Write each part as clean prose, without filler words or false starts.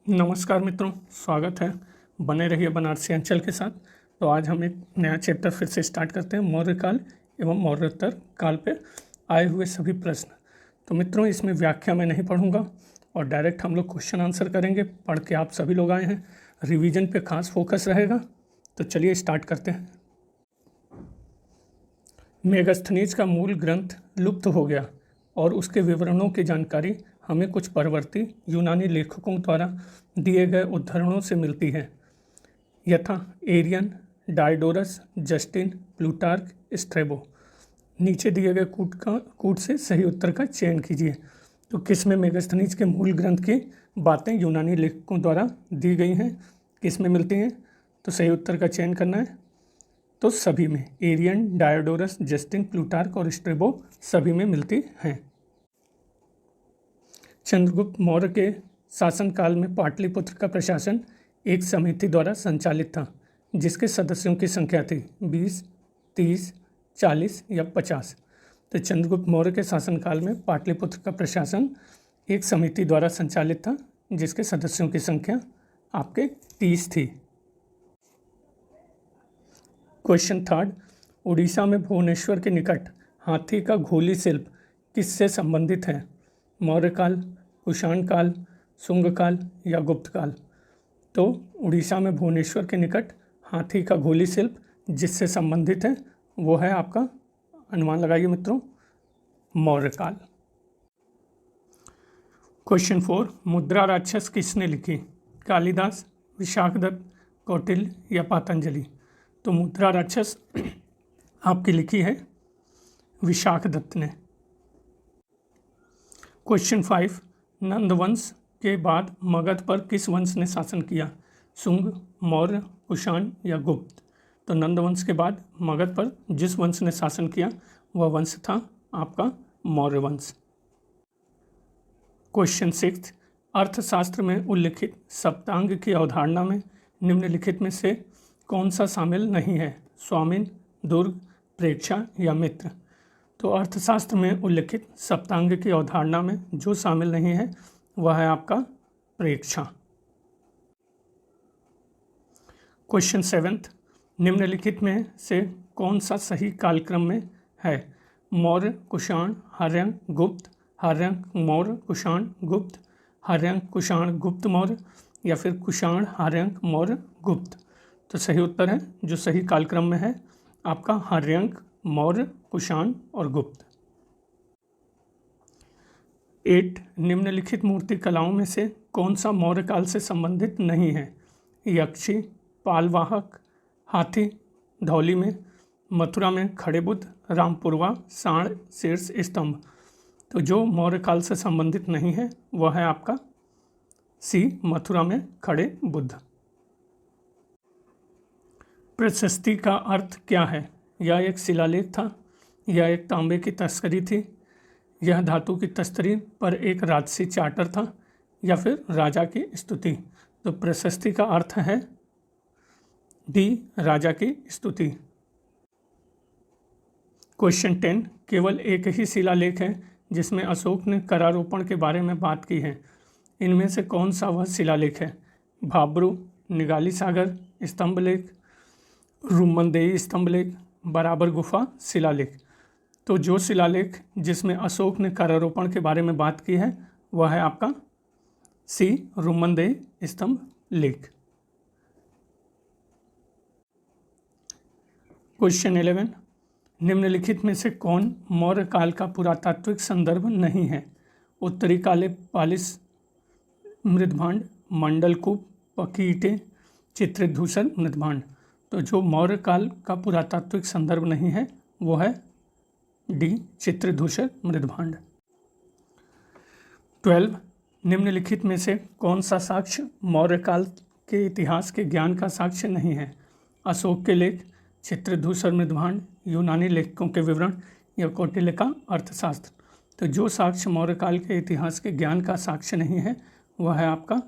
नमस्कार मित्रों, स्वागत है। बने रहिए बनारसी अंचल के साथ। तो आज हम एक नया चैप्टर फिर से स्टार्ट करते हैं, मौर्य काल एवं मौर्योत्तर काल पे आए हुए सभी प्रश्न। तो मित्रों, इसमें व्याख्या मैं नहीं पढ़ूंगा और डायरेक्ट हम लोग क्वेश्चन आंसर करेंगे। पढ़ के आप सभी लोग आए हैं, रिवीजन पे खास फोकस रहेगा। तो चलिए स्टार्ट करते हैं। मेगस्थनीज का मूल ग्रंथ लुप्त हो गया और उसके विवरणों की जानकारी हमें कुछ परवर्ती यूनानी लेखकों द्वारा दिए गए उद्धरणों से मिलती है, यथा एरियन, डायोडोरस, जस्टिन, प्लूटार्क, स्ट्रेबो। नीचे दिए गए कूट से सही उत्तर का चयन कीजिए। तो किस में मेगस्थनीज के मूल ग्रंथ की बातें यूनानी लेखकों द्वारा दी गई हैं, किस में मिलती हैं? तो सही उत्तर का चयन करना है। तो सभी में, एरियन, डायोडोरस, जस्टिन, प्लूटार्क और स्ट्रेबो सभी में मिलती हैं। चंद्रगुप्त मौर्य के शासनकाल में पाटलिपुत्र का प्रशासन एक समिति द्वारा संचालित था, जिसके सदस्यों की संख्या थी 20, 30, 40 या 50। तो चंद्रगुप्त मौर्य के शासनकाल में पाटलिपुत्र का प्रशासन एक समिति द्वारा संचालित था, जिसके सदस्यों की संख्या आपके 30 थी। क्वेश्चन थर्ड, उड़ीसा में भुवनेश्वर के निकट हाथी का घोली शिल्प किससे संबंधित है? मौर्य काल, कुषाण काल, शुंग काल या गुप्त काल? तो उड़ीसा में भुवनेश्वर के निकट हाथी का घोली शिल्प जिससे संबंधित है वो है आपका, अनुमान लगाइए मित्रों, मौर्य काल। क्वेश्चन 4, मुद्रा राक्षस किसने लिखी? कालिदास, विशाखदत्त, कौटिल्य या पातंजलि? तो मुद्रा राक्षस आपकी लिखी है विशाखदत्त ने। क्वेश्चन 5, नंदवंश के बाद मगध पर किस वंश ने शासन किया? शुंग, मौर्य, कुषाण या गुप्त? तो नंदवंश के बाद मगध पर जिस वंश ने शासन किया वह वंश था आपका मौर्य वंश। क्वेश्चन 6, अर्थशास्त्र में उल्लिखित सप्तांग की अवधारणा में निम्नलिखित में से कौन सा शामिल नहीं है? स्वामिन, दुर्ग, प्रेक्षा या मित्र? तो अर्थशास्त्र में उल्लिखित सप्तांग की अवधारणा में जो शामिल नहीं है वह है आपका प्रेक्षा। क्वेश्चन 7, निम्नलिखित में से कौन सा सही कालक्रम में है? मौर्य, कुषाण, हर्यंक, गुप्त, हर्यंक, मौर्य, कुषाण, गुप्त, हर्यंक, कुषाण, गुप्त, मौर्य या फिर कुषाण, हर्यंक, मौर्य, गुप्त? तो सही उत्तर है, जो सही कालक्रम में है आपका हर्यंक, मौर्य, कुषाण और गुप्त। 8, निम्नलिखित मूर्ति कलाओं में से कौन सा मौर्य काल से संबंधित नहीं है? यक्षी, पालवाहक, हाथी, धौली में, मथुरा में खड़े बुद्ध, रामपुरवा, साण, शीर्ष, स्तंभ? तो जो मौर्य काल से संबंधित नहीं है वह है आपका सी, मथुरा में खड़े बुद्ध। प्रशस्ति का अर्थ क्या है? यह एक शिलालेख था, यह एक तांबे की तस्करी थी, यह धातु की तस्तरी पर एक राजसी चार्टर था या फिर राजा की स्तुति? तो प्रशस्ति का अर्थ है डी, राजा की स्तुति। क्वेश्चन 10, केवल एक ही शिलालेख है जिसमें अशोक ने करारोपण के बारे में बात की है। इनमें से कौन सा वह शिलालेख है? भाब्रू, निगाली सागर स्तंभलेख, रुमनदेही स्तंभलेख, बराबर गुफा शिलालेख? तो जो शिलालेख जिसमें अशोक ने करारोपण के बारे में बात की है वह है आपका सी, रुमनदेही स्तंभ लेख। क्वेश्चन 11, निम्नलिखित में से कौन मौर्य काल का पुरातात्विक संदर्भ नहीं है? उत्तरी काले पालिस मृदभांड, मंडलकूप, पकी ईंटें, चित्रित धूसर मृदभांड? तो जो मौर्य काल का पुरातात्विक संदर्भ नहीं है वो है डी, चित्रित धूसर मृदभांड। 12, निम्नलिखित में से कौन सा साक्ष्य मौर्य काल के इतिहास के ज्ञान का साक्ष्य नहीं है? अशोक के लेख, चित्रित धूसर मृदभांड, यूनानी लेखकों के विवरण या कौटिल्य का अर्थशास्त्र? तो जो साक्ष्य मौर्य काल के इतिहास के ज्ञान का साक्ष्य नहीं है वह है आपका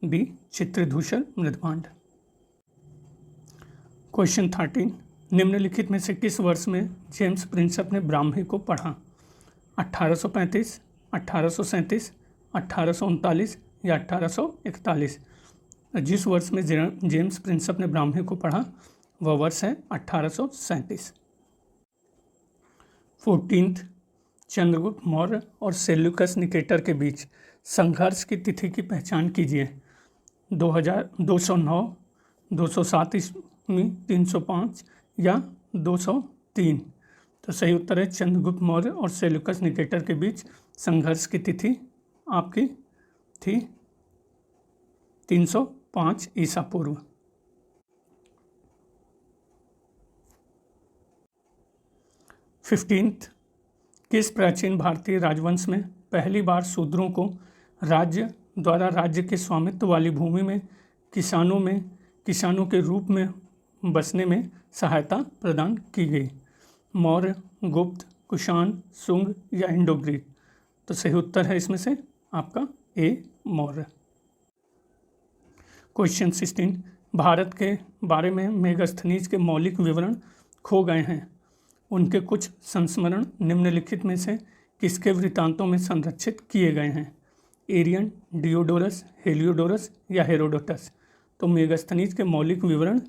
बी, चित्रित धूसर मृदभांड। क्वेश्चन 13, निम्नलिखित में से किस वर्ष में जेम्स प्रिंसप ने ब्राह्मी को पढ़ा? 1835, 1837, 1839 या 1841? जिस वर्ष में जेम्स प्रिंसप ने ब्राह्मी को पढ़ा वह वर्ष है 1837। 14th, चंद्रगुप्त मौर्य और सेल्यूकस निकेटर के बीच संघर्ष की तिथि की पहचान कीजिए। 209, 207 ईस्वी, 305 या 203? तो सही उत्तर है चंद्रगुप्त मौर्य और सेल्यूकस निकेटर के बीच संघर्ष की तिथि आपकी थी 305 ईसा पूर्व। 15th, किस प्राचीन भारतीय राजवंश में पहली बार शूद्रों को राज्य के स्वामित्व वाली भूमि में किसानों के रूप में बसने में सहायता प्रदान की गई? मौर्य, गुप्त, कुषाण, शुंग या इंडो ग्रीक? तो सही उत्तर है इसमें से आपका ए, मौर्य। क्वेश्चन 16, भारत के बारे में मेगास्थनीज के मौलिक विवरण खो गए हैं। उनके कुछ संस्मरण निम्नलिखित में से किसके वृत्तांतों में संरक्षित किए गए हैं? एरियन, डियोडोरस, हेलियोडोरस या हेरोडोटस? तो मेगास्थनीज के मौलिक विवरण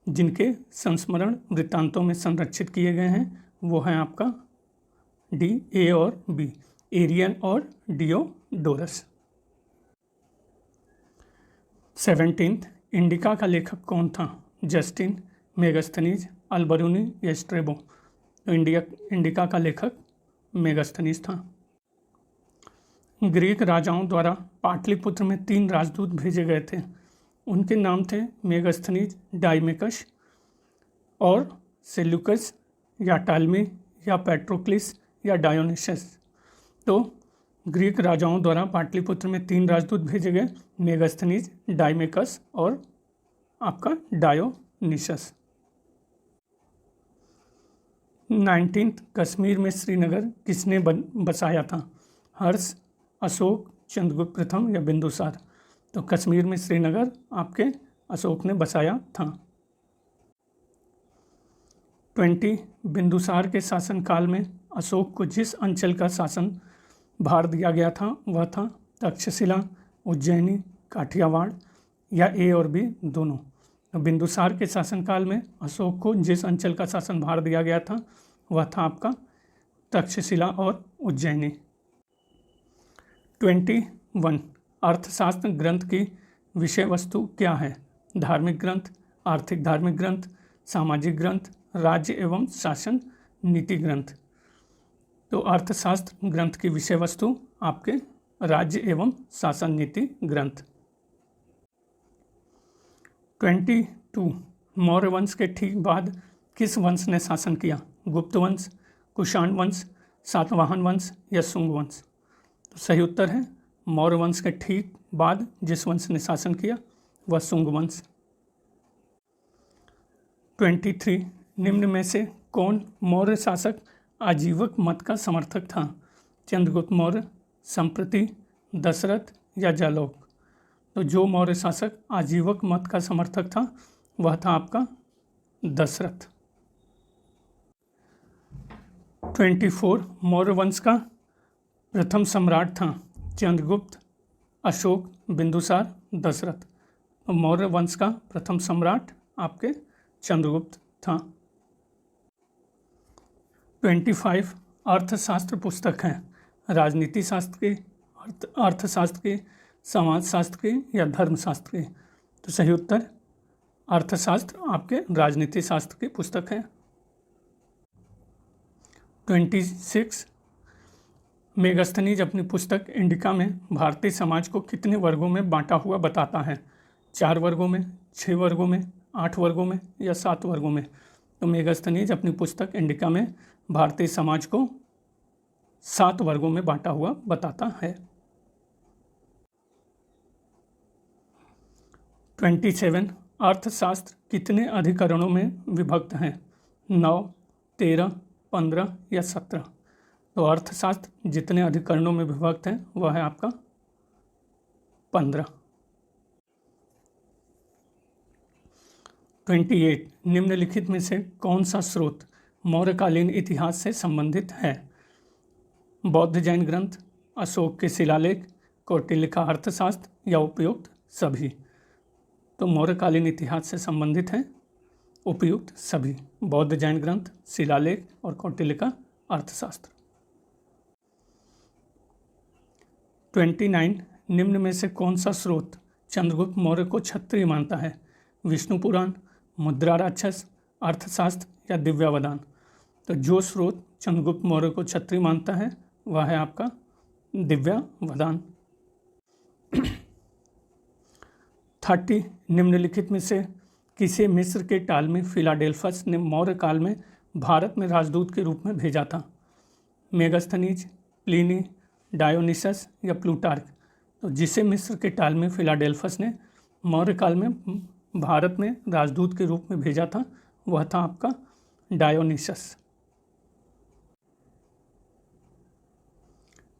जिनके संस्मरण वृत्तांतों में संरक्षित किए गए हैं वो है आपका डी, ए और बी, एरियन और डियोडोरस। 17th, इंडिका का लेखक कौन था? जस्टिन, मेगास्थनीज, अल्बरूनी या स्ट्रेबो? तो इंडिका का लेखक मेगास्थनीज था। ग्रीक राजाओं द्वारा पाटलिपुत्र में 3 राजदूत भेजे गए थे। उनके नाम थे मेगास्थनीज, डाइमेकस और सेल्यूकस या टालमी या पेट्रोक्लिस या डायोनिसस? तो ग्रीक राजाओं द्वारा पाटलिपुत्र में 3 राजदूत भेजे गए, मेगास्थनीज, डाइमेकस और आपका डायोनिसस। 19th, कश्मीर में श्रीनगर किसने बसाया था? हर्ष, अशोक, चंद्रगुप्त प्रथम या बिंदुसार? तो कश्मीर में श्रीनगर आपके अशोक ने बसाया था। 20, बिंदुसार के शासनकाल में अशोक को जिस अंचल का शासन भार दिया गया था वह था तक्षशिला, उज्जैनी, काठियावाड़ या ए और बी दोनों? तो बिंदुसार के शासनकाल में अशोक को जिस अंचल का शासन भार दिया गया था वह था आपका तक्षशिला और उज्जैनी। 21, अर्थशास्त्र ग्रंथ की विषय वस्तु क्या है? धार्मिक ग्रंथ, आर्थिक धार्मिक ग्रंथ, सामाजिक ग्रंथ, राज्य एवं शासन नीति ग्रंथ? तो अर्थशास्त्र ग्रंथ की विषय वस्तु आपके राज्य एवं शासन नीति ग्रंथ। 22, मौर्य वंश के ठीक बाद किस वंश ने शासन किया? गुप्त वंश, कुषाण वंश, सातवाहन वंश या शुंग वंश? तो सही उत्तर है मौर्य वंश के ठीक बाद जिस वंश ने शासन किया वह शुंग वंश। 23, निम्न में से कौन मौर्य शासक आजीवक मत का समर्थक था? चंद्रगुप्त मौर्य, संप्रति, दशरथ या जालौक? तो जो मौर्य शासक आजीवक मत का समर्थक था वह था आपका दशरथ। 24, मौर्य वंश का प्रथम सम्राट था? चंद्रगुप्त, अशोक, बिंदुसार, दशरथ? तो मौर्य वंश का प्रथम सम्राट आपके चंद्रगुप्त था। 25, अर्थशास्त्र पुस्तक है राजनीति शास्त्र की, अर्थशास्त्र की, समाजशास्त्र की या धर्मशास्त्र की? तो सही उत्तर अर्थशास्त्र आपके राजनीति शास्त्र की पुस्तक है। 26, मेगास्थनीज अपनी पुस्तक इंडिका में भारतीय समाज को कितने वर्गों में बांटा हुआ बताता है? 4 वर्गों में, 6 वर्गों में, 8 वर्गों में या 7 वर्गों में? तो मेगास्थनीज अपनी पुस्तक इंडिका में भारतीय समाज को 7 वर्गों में बांटा हुआ बताता है। 27, अर्थशास्त्र कितने अधिकरणों में विभक्त हैं? 9, 13, 15 या 17? तो अर्थशास्त्र जितने अधिकरणों में विभक्त हैं वह है आपका 15। 28, निम्नलिखित में से कौन सा स्रोत मौर्यकालीन इतिहास से संबंधित है? बौद्ध जैन ग्रंथ, अशोक के शिलालेख, कौटिल्य का अर्थशास्त्र या उपयुक्त सभी। तो मौर्यकालीन इतिहास से संबंधित हैं उपयुक्त सभी, बौद्ध जैन ग्रंथ, शिलालेख और कौटिल्य का अर्थशास्त्र। 29 निम्न में से कौन सा स्रोत चंद्रगुप्त मौर्य को क्षत्रिय मानता है? विष्णु पुराण, मुद्रा राक्षस, अर्थशास्त्र या दिव्यावदान। तो जो स्रोत चंद्रगुप्त मौर्य को क्षत्रिय मानता है वह है आपका दिव्यावदान। 30 निम्नलिखित में से किसे मिस्र के टालमी फिलाडेल्फस ने मौर्य काल में भारत में राजदूत के रूप में भेजा था? मेगास्थनीज, प्लिनी, डायोनिसस या प्लूटार्क। तो जिसे मिस्र के टालमी फिलाडेल्फस ने मौर्य काल में भारत में राजदूत के रूप में भेजा था वह था आपका डायोनिसस।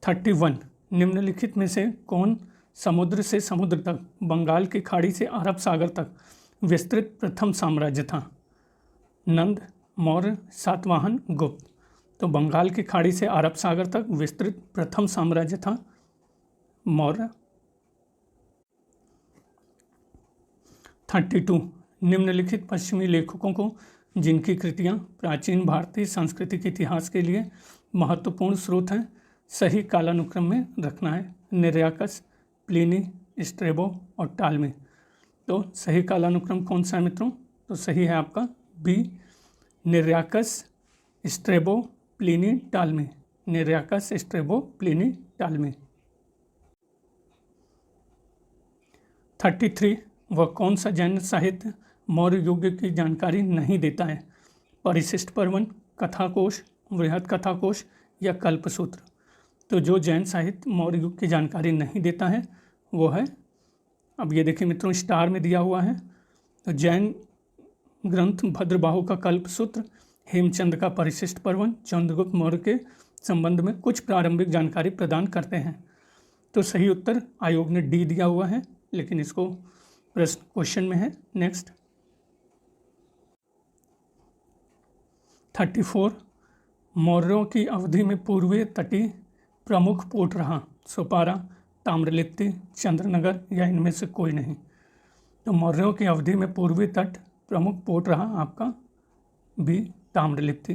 31 निम्नलिखित में से कौन समुद्र से समुद्र तक, बंगाल की खाड़ी से अरब सागर तक विस्तृत प्रथम साम्राज्य था? नंद, मौर्य, सातवाहन, गुप्त। तो बंगाल की खाड़ी से अरब सागर तक विस्तृत प्रथम साम्राज्य था मौर्य। 32 निम्नलिखित पश्चिमी लेखकों को जिनकी कृतियां प्राचीन भारतीय संस्कृति के इतिहास के लिए महत्वपूर्ण स्रोत हैं सही कालानुक्रम में रखना है। निर्याकस, प्लिनी, स्ट्रेबो और टालमी। तो सही कालानुक्रम कौन सा है मित्रों? तो सही है आपका B, Nearchus, Strabo, Pliny, Ptolemy. Nearchus, Strabo, Pliny, Ptolemy. 33 वह कौन सा जैन साहित्य मौर्य युग की जानकारी नहीं देता है? परिशिष्ट पर्वन, कथाकोश, वृहद कथाकोश या कल्पसूत्र। तो जो जैन साहित्य मौर्य युग की जानकारी नहीं देता है वो है, अब ये देखिए मित्रों स्टार में दिया हुआ है, तो जैन ग्रंथ भद्रबाहु का कल्पसूत्र, हेमचंद का परिशिष्ट पर्वन चंद्रगुप्त मौर्य के संबंध में कुछ प्रारंभिक जानकारी प्रदान करते हैं। तो सही उत्तर आयोग ने डी दिया हुआ है, लेकिन इसको प्रश्न क्वेश्चन में है। नेक्स्ट 34 मौर्यों की अवधि में पूर्वीय तटीय प्रमुख पोर्ट रहा? सोपारा, ताम्रलिप्ति, चंद्रनगर या इनमें से कोई नहीं। तो मौर्यों की अवधि में पूर्वी तट प्रमुख पोर्ट रहा आपका बी, ताम्रलिप्ति।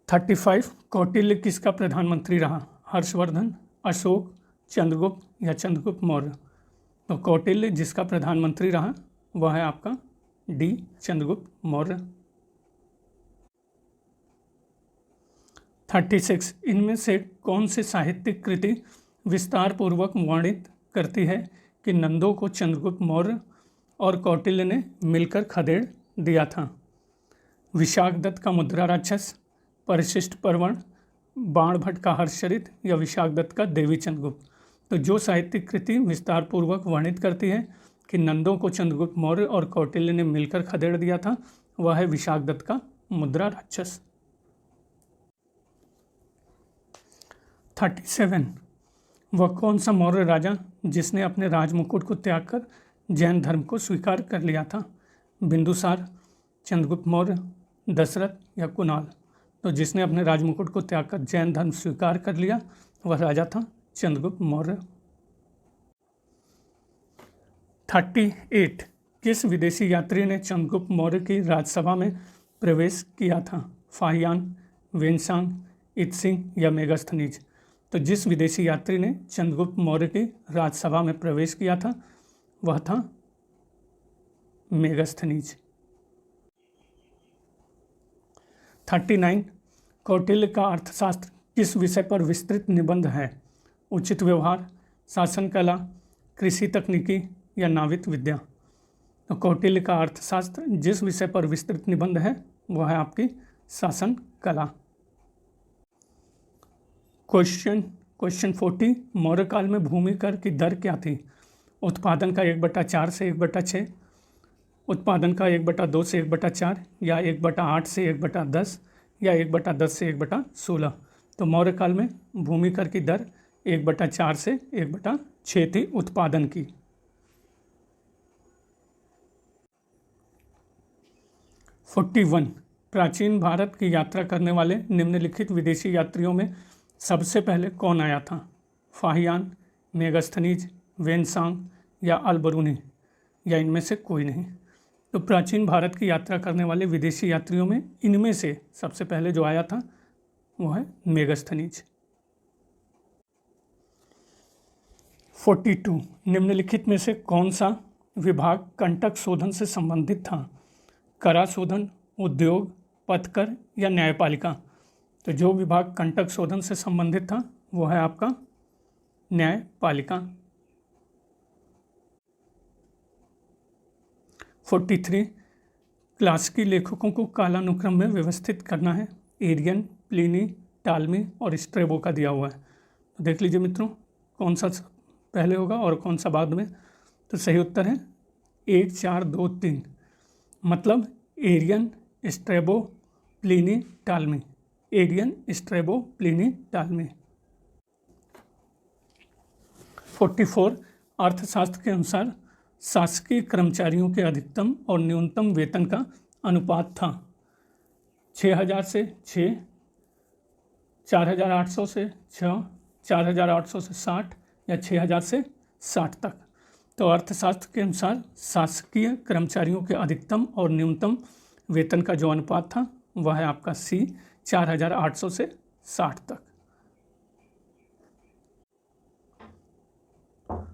35 कौटिल्य किसका प्रधानमंत्री रहा? हर्षवर्धन, अशोक, चंद्रगुप्त या चंद्रगुप्त मौर्य। तो कौटिल्य जिसका प्रधानमंत्री रहा वह है आपका डी, चंद्रगुप्त मौर्य। 36 इनमें से कौन सी साहित्यिक कृति विस्तार पूर्वक वर्णित करती है कि नंदों को चंद्रगुप्त मौर्य और कौटिल्य ने मिलकर खदेड़ दिया था? विशाखदत्त का मुद्रा राक्षस, परिशिष्ट पर्वण, बाणभट्ट का हर्षचरित या विशाखदत्त का देवी चंद्रगुप्त। तो जो साहित्यिक कृति विस्तार पूर्वक वर्णित करती है कि नंदों को चंद्रगुप्त मौर्य और कौटिल्य ने मिलकर खदेड़ दिया था वह है विशाखदत्त का मुद्रा राक्षस। 37 वह कौन सा मौर्य राजा जिसने अपने राजमुकुट को त्याग कर जैन धर्म को स्वीकार कर लिया था? बिंदुसार, चंद्रगुप्त मौर्य, दशरथ या कुणाल। तो जिसने अपने राजमुकुट को त्याग कर जैन धर्म स्वीकार कर लिया वह राजा था चंद्रगुप्त मौर्य। 38 किस विदेशी यात्री ने चंद्रगुप्त मौर्य की राजसभा में प्रवेश किया था? फाहियान, वेनसांग, इत्सिंग या मेगास्थनीज। तो जिस विदेशी यात्री ने चंद्रगुप्त मौर्य की राजसभा में प्रवेश किया था वह था मेगास्थनीज। 39 कौटिल्य का अर्थशास्त्र किस विषय पर विस्तृत निबंध है? उचित व्यवहार, शासन कला, कृषि तकनीकी या नाविक विद्या। तो कौटिल्य का अर्थशास्त्र जिस विषय पर विस्तृत निबंध है वह है आपकी शासन कला। क्वेश्चन 40 मौर्य काल में भूमि कर की दर क्या थी? उत्पादन का 1/4 से 1/6, उत्पादन का 1/2 से 1/4 या 1/8 से 1/10 या 1/10 से 1/16। तो मौर्य काल में भूमि कर की दर 1/4 से 1/6 थी उत्पादन की। 41 प्राचीन भारत की यात्रा करने वाले निम्नलिखित विदेशी यात्रियों में सबसे पहले कौन आया था? फाहियान, मेगास्थनीज, वेनसांग या अल-बरूनी, या इनमें से कोई नहीं? तो प्राचीन भारत की यात्रा करने वाले विदेशी यात्रियों में इनमें से सबसे पहले जो आया था वो है मेगास्थनीज। 42 निम्नलिखित में से कौन सा विभाग कंटक शोधन से संबंधित था? करा शोधन, उद्योग, पथकर या न्यायपालिका? तो जो विभाग कंटक शोधन से संबंधित था वो है आपका न्यायपालिका। 43 क्लासिकी लेखकों को कालानुक्रम में व्यवस्थित करना है। एरियन, प्लिनी, टालमी और स्ट्रेबो का दिया हुआ है। तो देख लीजिए मित्रों, कौन सा पहले होगा और कौन सा बाद में। तो सही उत्तर है 1, 4, 2, 3, मतलब Arrian, Strabo, Pliny, Ptolemy. Arrian, Strabo, Pliny, Ptolemy. 44 अर्थशास्त्र के अनुसार शासकीय कर्मचारियों के अधिकतम और न्यूनतम वेतन का अनुपात था 6000 से 6, 4800 से 6, 4800 से 60 या 6000 से 60 तक। तो अर्थशास्त्र के अनुसार शासकीय कर्मचारियों के अधिकतम और न्यूनतम वेतन का जो अनुपात था वह है आपका सी, 4800 से 60 तक।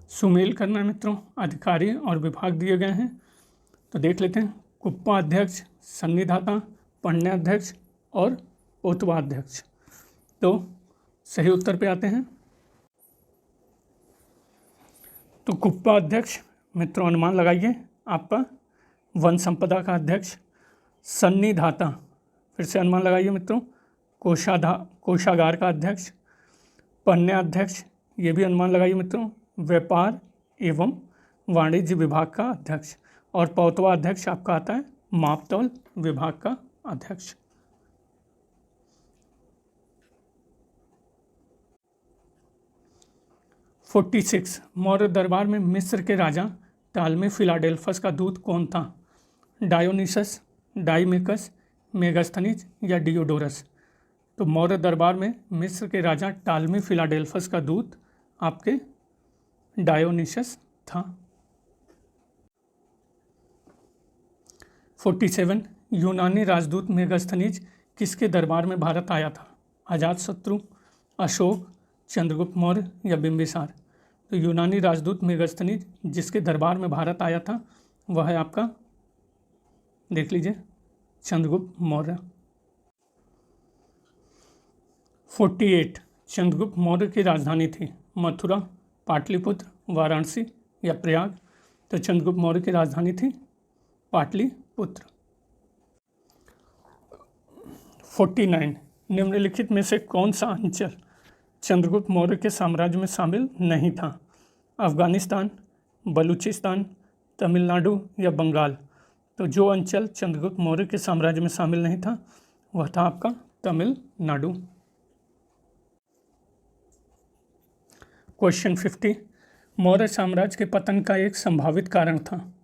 सुमेल करना है मित्रों, अधिकारी और विभाग दिए गए हैं। तो देख लेते हैं, कुप्पा अध्यक्ष, सन्निधाता, पण्याध्यक्ष और पोतवाध्यक्ष। तो सही उत्तर पे आते हैं। तो कुप्पा अध्यक्ष मित्रों अनुमान लगाइए आपका वन संपदा का अध्यक्ष। सन्निधाता फिर से अनुमान लगाइए मित्रों, कोषागार का अध्यक्ष। पण्याध्यक्ष ये भी अनुमान लगाइए मित्रों, व्यापार एवं वाणिज्य विभाग का अध्यक्ष। और पौतवा अध्यक्ष आपका आता है मापतौल विभाग का अध्यक्ष। (46) मौर्य दरबार में मिस्र के राजा टालमी फिलाडेल्फस का दूत कौन था? डायोनिसस, डाइमेकस, मेगास्थनीज या डियोडोरस? तो मौर्य दरबार में मिस्र के राजा टालमी फिलाडेल्फस का दूत आपके डायोनिसस था। 47 यूनानी राजदूत मेगास्थनीज किसके दरबार में भारत आया था? अजातशत्रु, अशोक, चंद्रगुप्त मौर्य या बिंबिसार? तो यूनानी राजदूत मेगास्थनीज जिसके दरबार में भारत आया था वह है आपका, देख लीजिए, चंद्रगुप्त मौर्य। 48 चंद्रगुप्त मौर्य की राजधानी थी मथुरा, पाटलिपुत्र, वाराणसी या प्रयाग? तो चंद्रगुप्त मौर्य की राजधानी थी पाटलिपुत्र। 49 निम्नलिखित में से कौन सा अंचल चंद्रगुप्त मौर्य के साम्राज्य में शामिल नहीं था? अफगानिस्तान, बलूचिस्तान, तमिलनाडु या बंगाल? तो जो अंचल चंद्रगुप्त मौर्य के साम्राज्य में शामिल नहीं था वह था आपका तमिलनाडु। क्वेश्चन 50 मौर्य साम्राज्य के पतन का एक संभावित कारण था।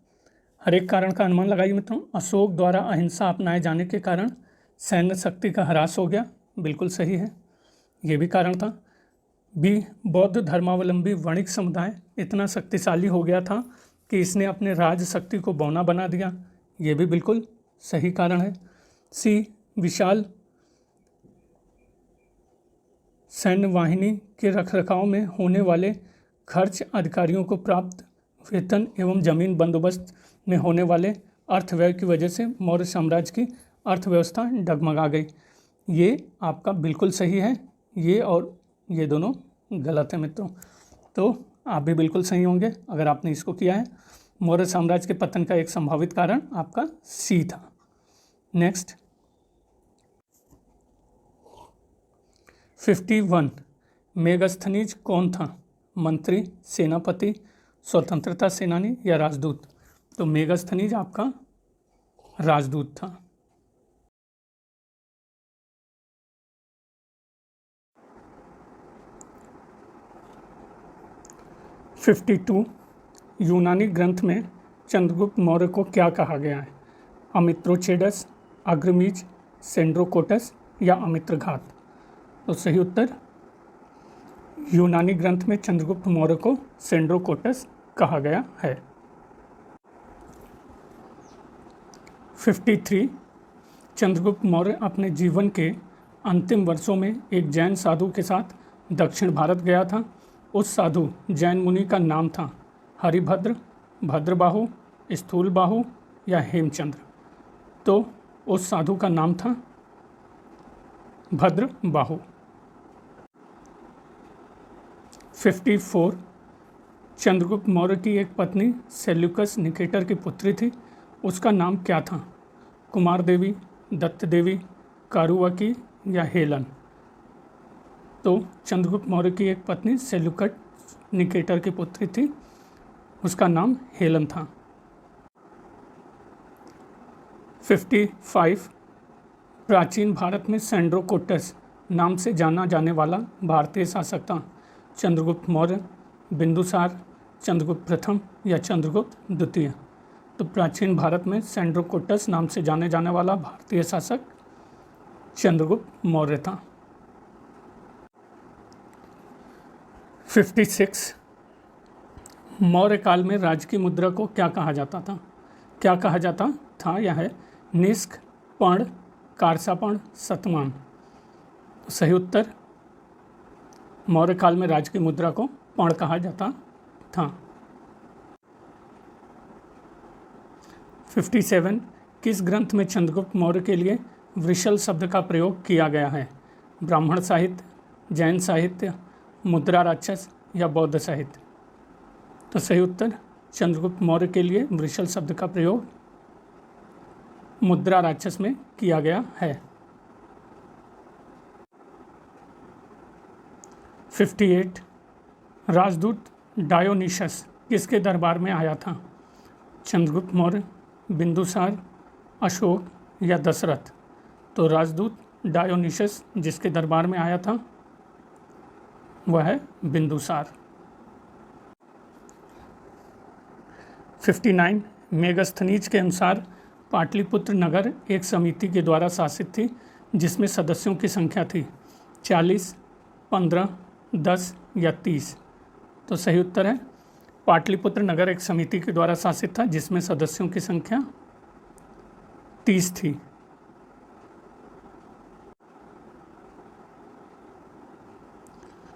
हर एक कारण का अनुमान लगाइए मित्रों। अशोक द्वारा अहिंसा अपनाए जाने के कारण सैन्य शक्ति का ह्रास हो गया, बिल्कुल सही है, ये भी कारण था। बी, बौद्ध धर्मावलंबी वणिक समुदाय इतना शक्तिशाली हो गया था कि इसने अपने राज शक्ति को बौना बना दिया, ये भी बिल्कुल सही कारण है। सी, विशाल सैन्य वाहिनी के रखरखाव में होने वाले खर्च, अधिकारियों को प्राप्त वेतन एवं जमीन बंदोबस्त में होने वाले अर्थव्यय की वजह से मौर्य साम्राज्य की अर्थव्यवस्था डगमगा गई, ये आपका बिल्कुल सही है। ये और ये दोनों गलत है मित्रों, तो आप भी बिल्कुल सही होंगे अगर आपने इसको किया है। मौर्य साम्राज्य के पतन का एक संभावित कारण आपका सी था। नेक्स्ट 51 मेगास्थनीज कौन था? मंत्री, सेनापति, स्वतंत्रता सेनानी या राजदूत? तो मेगास्थनीज आपका राजदूत था। 52 यूनानी ग्रंथ में चंद्रगुप्त मौर्य को क्या कहा गया है? अमित्रोचेडस, अग्रमीज, सेंड्रोकोटस या अमित्रघात? तो सही उत्तर यूनानी ग्रंथ में चंद्रगुप्त मौर्य को सेंड्रोकोटस कहा गया है। 53 चंद्रगुप्त मौर्य अपने जीवन के अंतिम वर्षों में एक जैन साधु के साथ दक्षिण भारत गया था। उस साधु जैन मुनि का नाम था हरिभद्र, भद्रबाहु, स्थूलबाहु या हेमचंद्र। तो उस साधु का नाम था भद्रबाहु। 54 चंद्रगुप्त मौर्य की एक पत्नी सेल्यूकस निकेटर की पुत्री थी। उसका नाम क्या था? कुमार देवी, दत्त देवी, कारुवकी या हेलन। तो चंद्रगुप्त मौर्य की एक पत्नी सेल्यूकस निकेटर की पुत्री थी, उसका नाम हेलन था। 55 प्राचीन भारत में सेंड्रोकोटस नाम से जाना जाने वाला भारतीय शासक था। चंद्रगुप्त मौर्य, बिंदुसार, चंद्रगुप्त प्रथम या चंद्रगुप्त द्वितीय। तो प्राचीन भारत में सेंड्रोकोटस नाम से जाने जाने वाला भारतीय शासक चंद्रगुप्त मौर्य था। 56 मौर्य काल में राज्य की मुद्रा को क्या कहा जाता था? क्या कहा जाता था? यह है निष्क, पर्ण, कारसापर्ण, शतमान। तो सही उत्तर मौर्य काल में राज्य की मुद्रा को पर्ण कहा जाता था। 57 किस ग्रंथ में चंद्रगुप्त मौर्य के लिए वृषल शब्द का प्रयोग किया गया है? ब्राह्मण साहित्य, जैन साहित्य, मुद्रा राक्षस या बौद्ध साहित्य। तो सही उत्तर चंद्रगुप्त मौर्य के लिए वृषल शब्द का प्रयोग मुद्रा राक्षस में किया गया है। 58 राजदूत डायोनिशस किसके दरबार में आया था? चंद्रगुप्त मौर्य, बिंदुसार, अशोक या दशरथ। तो राजदूत डायोनिशस जिसके दरबार में आया था वह है बिंदुसार। 59 मेगस्थनीज के अनुसार पाटलिपुत्र नगर एक समिति के द्वारा शासित थी जिसमें सदस्यों की संख्या थी 40, 15, 10 या 30। तो सही उत्तर है पाटलिपुत्र नगर एक समिति के द्वारा शासित था जिसमें सदस्यों की संख्या 30 थी।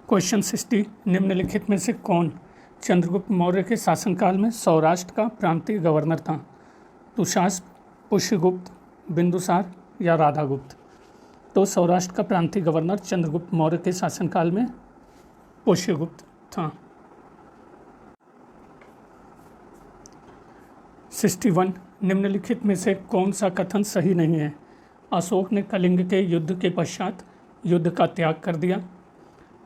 क्वेश्चन 60 निम्नलिखित में से कौन चंद्रगुप्त मौर्य के शासनकाल में सौराष्ट्र का प्रांतीय गवर्नर था? तुषास्प, पुष्यगुप्त, बिंदुसार या राधागुप्त। तो सौराष्ट्र का प्रांतीय गवर्नर चंद्रगुप्त मौर्य के शासनकाल में पुष्यगुप्त था। 61 निम्नलिखित में से कौन सा कथन सही नहीं है? अशोक ने कलिंग के युद्ध के पश्चात युद्ध का त्याग कर दिया।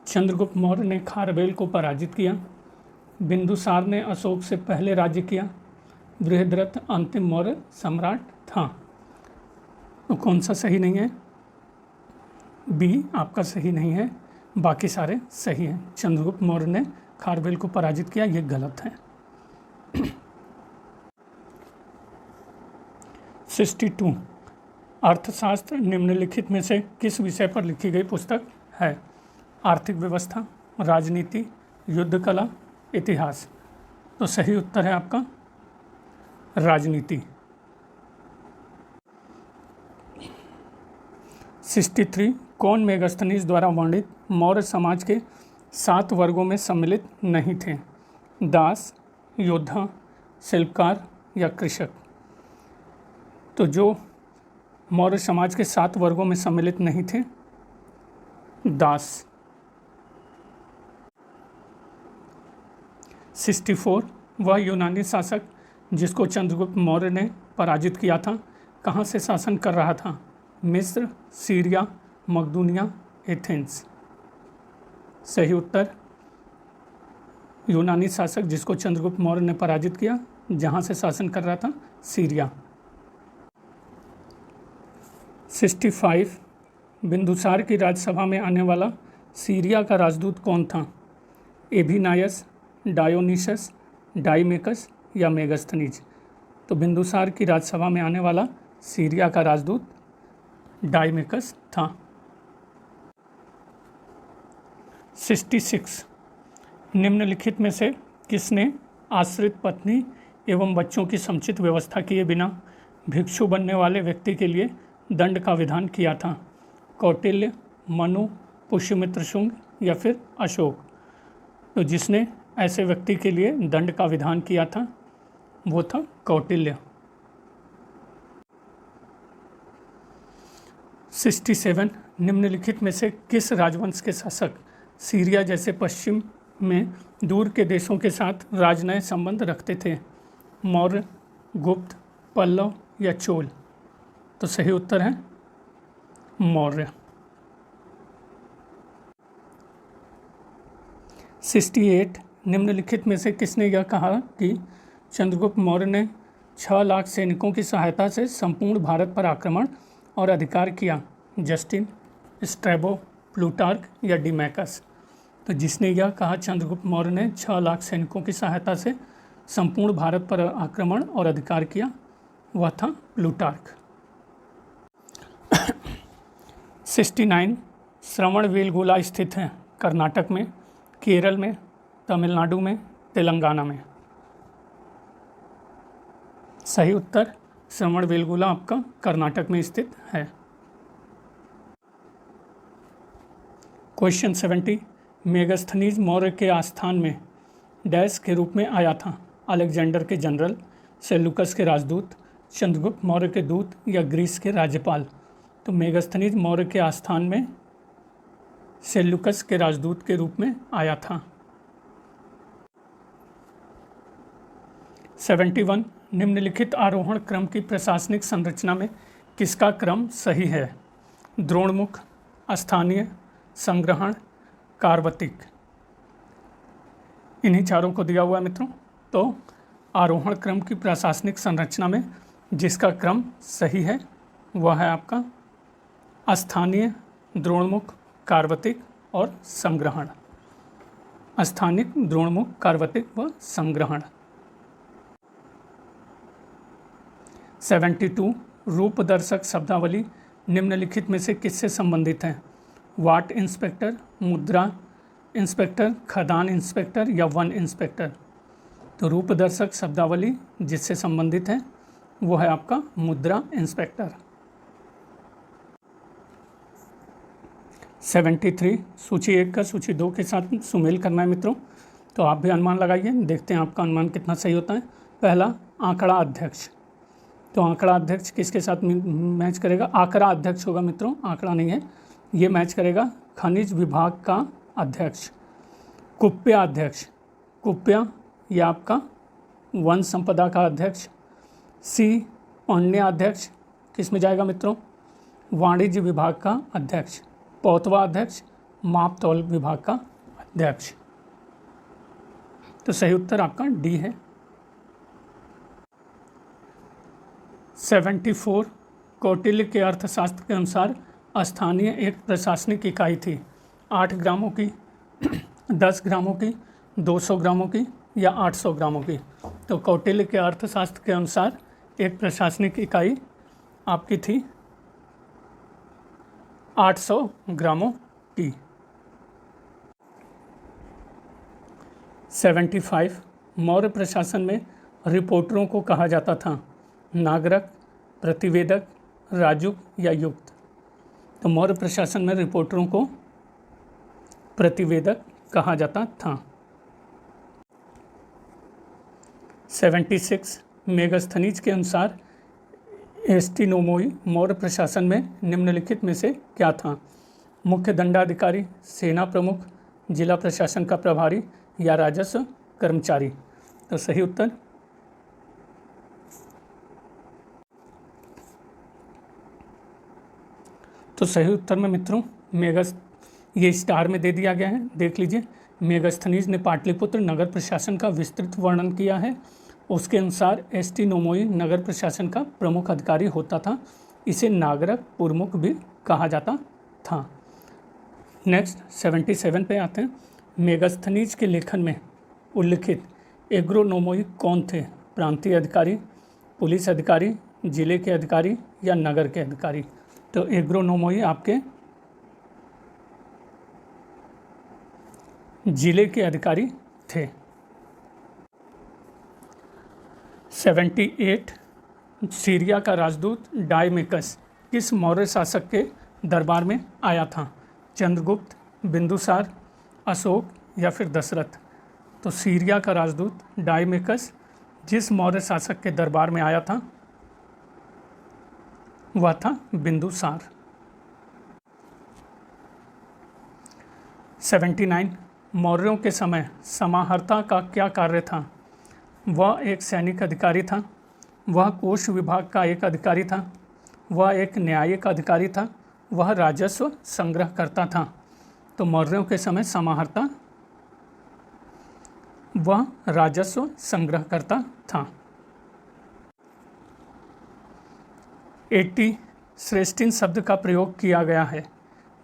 चंद्रगुप्त मौर्य ने खारवेल को पराजित किया। बिंदुसार ने अशोक से पहले राज्य किया। बृहद्रथ अंतिम मौर्य सम्राट था। तो कौन सा सही नहीं है? बी आपका सही नहीं है, बाकी सारे सही हैं। चंद्रगुप्त मौर्य ने खारवेल को पराजित किया, ये गलत है। 62 अर्थशास्त्र निम्नलिखित में से किस विषय पर लिखी गई पुस्तक है? आर्थिक व्यवस्था, राजनीति, युद्ध कला, इतिहास। तो सही उत्तर है आपका राजनीति। 63 कौन मेगस्थनीज द्वारा वर्णित मौर्य समाज के 7 वर्गों में सम्मिलित नहीं थे? दास, योद्धा, शिल्पकार या कृषक। तो जो मौर्य समाज के 7 वर्गों में सम्मिलित नहीं थे, दास। 64 वह यूनानी शासक जिसको चंद्रगुप्त मौर्य ने पराजित किया था कहाँ से शासन कर रहा था? मिस्र, सीरिया, मकदूनिया, एथेंस। सही उत्तर यूनानी शासक जिसको चंद्रगुप्त मौर्य ने पराजित किया जहाँ से शासन कर रहा था सीरिया। 65 बिंदुसार की राज्यसभा में आने वाला सीरिया का राजदूत कौन था? एभिनायस, डायोनिशस, डाइमेकस या मेगस्थनीज। तो बिंदुसार की राज्यसभा में आने वाला सीरिया का राजदूत डाइमेकस था। 66 निम्नलिखित में से किसने आश्रित पत्नी एवं बच्चों की समुचित व्यवस्था किए बिना भिक्षु बनने वाले व्यक्ति के लिए दंड का विधान किया था? कौटिल्य, मनु, पुष्यमित्र शुंग या फिर अशोक? तो जिसने ऐसे व्यक्ति के लिए दंड का विधान किया था वो था कौटिल्य। 67 निम्नलिखित में से किस राजवंश के शासक सीरिया जैसे पश्चिम में दूर के देशों के साथ राजनय संबंध रखते थे? मौर्य, गुप्त, पल्लव या चोल? तो सही उत्तर है मौर्य। 68 निम्नलिखित में से किसने यह कहा कि चंद्रगुप्त मौर्य ने 6 लाख सैनिकों की सहायता से संपूर्ण भारत पर आक्रमण और अधिकार किया? जस्टिन, स्ट्रैबो, प्लूटार्क या डिमैकस? तो जिसने यह कहा चंद्रगुप्त मौर्य ने 6 लाख सैनिकों की सहायता से संपूर्ण भारत पर आक्रमण और अधिकार किया, वह था प्लूटार्क। 69 श्रवणबेलगोला स्थित है? कर्नाटक में, केरल में, तमिलनाडु में, तेलंगाना में? सही उत्तर श्रवणबेलगोला आपका कर्नाटक में स्थित है। क्वेश्चन 70 मेगास्थनीज मौर्य के आस्थान में डैश के रूप में आया था? अलेक्जेंडर के जनरल, सेल्यूकस के राजदूत, चंद्रगुप्त मौर्य के दूत या ग्रीस के राज्यपाल? तो मेगास्थनीज मौर्य के आस्थान में सेल्यूकस के राजदूत के रूप में आया था। 71 निम्नलिखित आरोहण क्रम की प्रशासनिक संरचना में किसका क्रम सही है? द्रोणमुख, स्थानीय, संग्रहण, कार्वतिक? इन्हीं चारों को दिया हुआ है मित्रों। तो आरोहण क्रम की प्रशासनिक संरचना में जिसका क्रम सही है वह है आपका स्थानीय, द्रोणमुख, कार्वतिक और संग्रहण। स्थानिक, द्रोणमुख, कार्वतिक व संग्रहण। 72 रूपदर्शक शब्दावली निम्नलिखित में से किससे संबंधित है? वाट इंस्पेक्टर, मुद्रा इंस्पेक्टर, खदान इंस्पेक्टर या वन इंस्पेक्टर? तो रूपदर्शक शब्दावली जिससे संबंधित है वो है आपका मुद्रा इंस्पेक्टर। 73 सूची 1 का सूची 2 के साथ सुमेल करना है मित्रों। तो आप भी अनुमान लगाइए, देखते हैं आपका अनुमान कितना सही होता है। पहला आंकड़ा अध्यक्ष, तो आंकड़ा अध्यक्ष किसके साथ मैच करेगा? आंकड़ा अध्यक्ष होगा मित्रों, आंकड़ा नहीं है। ये मैच करेगा खनिज विभाग का अध्यक्ष। कुप्या अध्यक्ष, कुप्या ये आपका वन संपदा का अध्यक्ष। सी पौण्य अध्यक्ष किस में जाएगा मित्रों? वाणिज्य विभाग का अध्यक्ष। पौतवा अध्यक्ष माप तौल विभाग का अध्यक्ष। तो सही उत्तर आपका डी है। 74 कौटिल्य के अर्थशास्त्र के अनुसार स्थानीय एक प्रशासनिक इकाई थी? 8 ग्रामों की, 10 ग्रामों की, 200 ग्रामों की या 800 ग्रामों की? तो कौटिल्य के अर्थशास्त्र के अनुसार एक प्रशासनिक इकाई आपकी थी 800 ग्रामों की। 75 मौर्य प्रशासन में रिपोर्टरों को कहा जाता था? नागरक, प्रतिवेदक, राजुक या युक्त? तो मौर्य प्रशासन में रिपोर्टरों को प्रतिवेदक कहा जाता था। 76 मेगास्थनीज के अनुसार एस्टिनोमोई मौर्य प्रशासन में निम्नलिखित में से क्या था? मुख्य दंडाधिकारी, सेना प्रमुख, जिला प्रशासन का प्रभारी या राजस्व कर्मचारी? तो सही उत्तर सही उत्तर में मित्रों ये स्टार में दे दिया गया है, देख लीजिए। मेगास्थनीज ने पाटलिपुत्र नगर प्रशासन का विस्तृत वर्णन किया है। उसके अनुसार एस्टिनोमोई नगर प्रशासन का प्रमुख अधिकारी होता था। इसे नागरक प्रमुख भी कहा जाता था। नेक्स्ट 77 पे आते हैं। मेगास्थनीज के लेखन में उल्लिखित एग्रोनोमोई कौन थे? प्रांतीय अधिकारी, पुलिस अधिकारी, जिले के अधिकारी या नगर के अधिकारी? तो एग्रोनोमोई आपके जिले के अधिकारी थे। 78 सीरिया का राजदूत डायमेकस किस मौर्य शासक के दरबार में आया था? चंद्रगुप्त, बिंदुसार, अशोक या फिर दशरथ? तो सीरिया का राजदूत डायमेकस जिस मौर्य शासक के दरबार में आया था वह था बिंदुसार। 79 मौर्यों के समय समाहर्ता का क्या कार्य था? वह एक सैनिक अधिकारी था, वह कोष विभाग का एक अधिकारी था, वह एक न्यायिक अधिकारी था, वह राजस्व संग्रह करता था। तो मौर्यों के समय समाहर्ता वह राजस्व संग्रह करता था। 80 श्रेष्ठिन शब्द का प्रयोग किया गया है।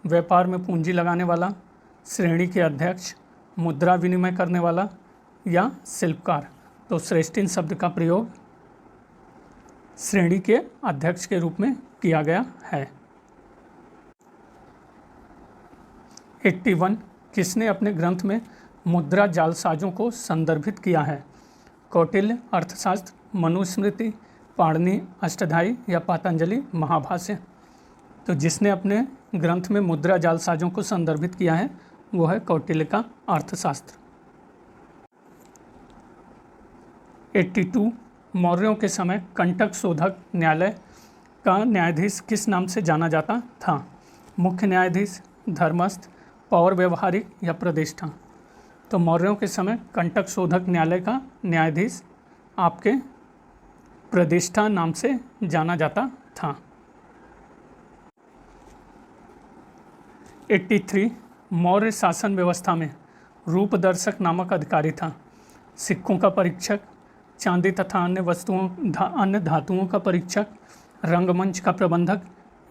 व्यापार में पूंजी लगाने वाला, श्रेणी के अध्यक्ष, मुद्रा विनिमय करने वाला या शिल्पकार? तो श्रेष्ठिन शब्द का प्रयोग श्रेणी के अध्यक्ष के रूप में किया गया है। 81 किसने अपने ग्रंथ में मुद्रा जालसाजों को संदर्भित किया है? कौटिल्य अर्थशास्त्र, मनुस्मृति, पाणिनि अष्टाध्यायी या पतंजलि महाभाष्य? तो जिसने अपने ग्रंथ में मुद्रा जालसाजों को संदर्भित किया है वो है कौटिल्य का अर्थशास्त्र। 82 मौर्यों के समय कंटक शोधक न्यायालय का न्यायाधीश किस नाम से जाना जाता था? मुख्य न्यायाधीश, धर्मस्थ, पौर व्यवहारिक या प्रतिष्ठा? तो मौर्यों के समय कंटक शोधक न्यायालय का न्यायाधीश आपके प्रतिष्ठा नाम से जाना जाता था। 83 मौर्य शासन व्यवस्था में रूपदर्शक नामक अधिकारी था। सिक्कों का परीक्षक, चांदी तथा अन्य धातुओं का परीक्षक, रंगमंच का प्रबंधक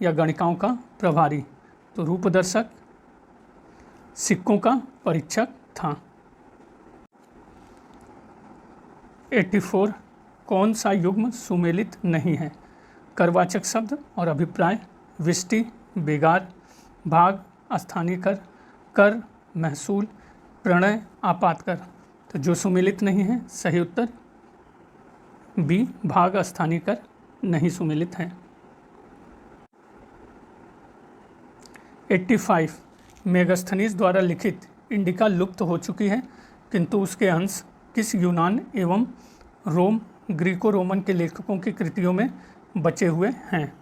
या गणिकाओं का प्रभारी? तो रूपदर्शक सिक्कों का परीक्षक था। 84 कौन सा युग्म सुमेलित नहीं है? करवाचक शब्द और अभिप्राय, विष्टि, बेगार, भाग, स्थानीय कर, कर, महसूल, प्रणय, आपात कर? तो जो सुमेलित नहीं है सही उत्तर बी, भाग, स्थानीय कर नहीं सुमेलित है। 85 मेगास्थनीज द्वारा लिखित इंडिका लुप्त हो चुकी है किंतु उसके अंश किस यूनान एवं रोम ग्रीको रोमन के लेखकों की कृतियों में बचे हुए हैं?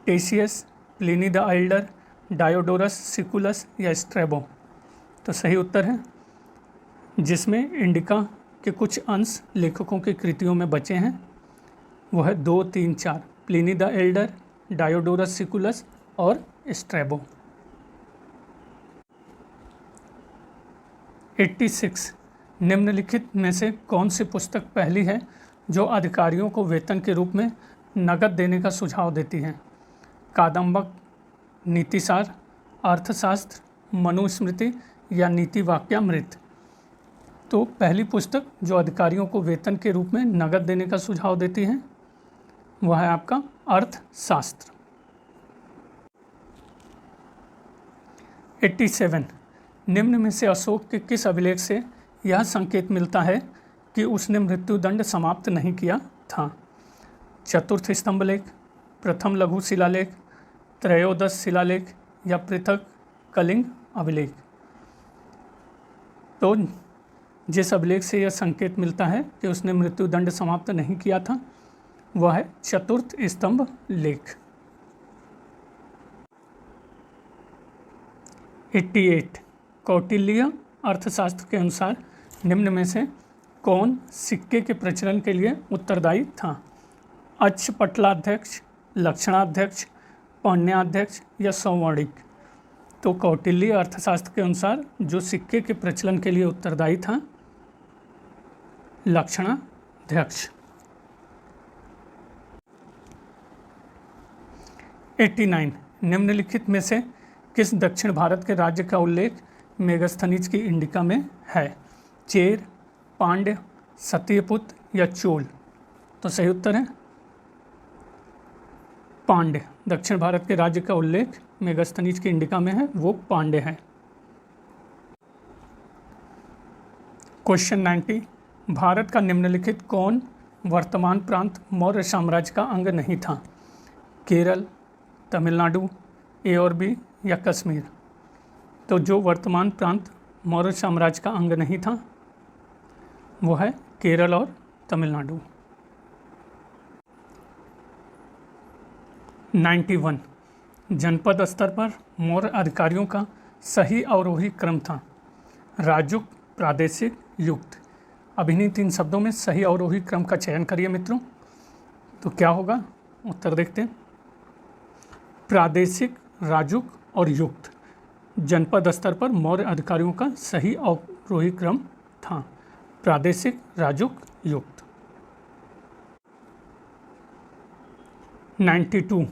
टेशियस, प्लिनी द एल्डर, डायोडोरस सिकुलस या स्ट्रैबो? तो सही उत्तर है जिसमें इंडिका के कुछ अंश लेखकों की कृतियों में बचे हैं वह है 2, 3, 4 प्लिनी द एल्डर, डायोडोरस सिकुलस और स्ट्रैबो। 86 निम्नलिखित में से कौन सी पुस्तक पहली है जो अधिकारियों को वेतन के रूप में नकद देने का सुझाव देती है? कादम्बक, नीतिसार, अर्थशास्त्र, मनुस्मृति या नीति वाक्यामृत? तो पहली पुस्तक जो अधिकारियों को वेतन के रूप में नकद देने का सुझाव देती है वह है आपका अर्थशास्त्र। 87 निम्न में से अशोक के किस अभिलेख से यह संकेत मिलता है कि उसने मृत्युदंड समाप्त नहीं किया था? चतुर्थ स्तंभलेख, प्रथम लघु शिलालेख, त्रयोदश शिलालेख या पृथक कलिंग अभिलेख? तो जिस अभिलेख से यह संकेत मिलता है कि उसने मृत्युदंड समाप्त नहीं किया था वह है चतुर्थ स्तंभ लेख। 88 कौटिल्य अर्थशास्त्र के अनुसार निम्न में से कौन सिक्के के प्रचलन के लिए उत्तरदायी था? अक्षपटलाध्यक्ष, लक्षणाध्यक्ष, पौण्याध्यक्ष या सौवर्णिक? तो कौटिल्य अर्थशास्त्र के अनुसार जो सिक्के के प्रचलन के लिए उत्तरदायी था लक्षणाध्यक्ष। 89 निम्नलिखित में से किस दक्षिण भारत के राज्य का उल्लेख मेगास्थनीज की इंडिका में है? चेर, पांड्य, सत्यपुत्र या चोल? तो सही उत्तर है पांड्य। दक्षिण भारत के राज्य का उल्लेख मेगास्थनीज की इंडिका में है वो पांड्य है। क्वेश्चन 90, भारत का निम्नलिखित कौन वर्तमान प्रांत मौर्य साम्राज्य का अंग नहीं था? केरल, तमिलनाडु, ए और बी या कश्मीर? तो जो वर्तमान प्रांत मौर्य साम्राज्य का अंग नहीं था वो है केरल और तमिलनाडु। 91, जनपद स्तर पर मौर्य अधिकारियों का सही अवरोही क्रम था? राजुक, प्रादेशिक, युक्त? अब इन्हीं 3 शब्दों में सही अवरोही क्रम का चयन करिए मित्रों। तो क्या होगा, उत्तर देखते हैं। प्रादेशिक, राजुक और युक्त जनपद स्तर पर मौर्य अधिकारियों का सही अवरोही क्रम था। प्रादेशिक, राजुक, युक्त। 92,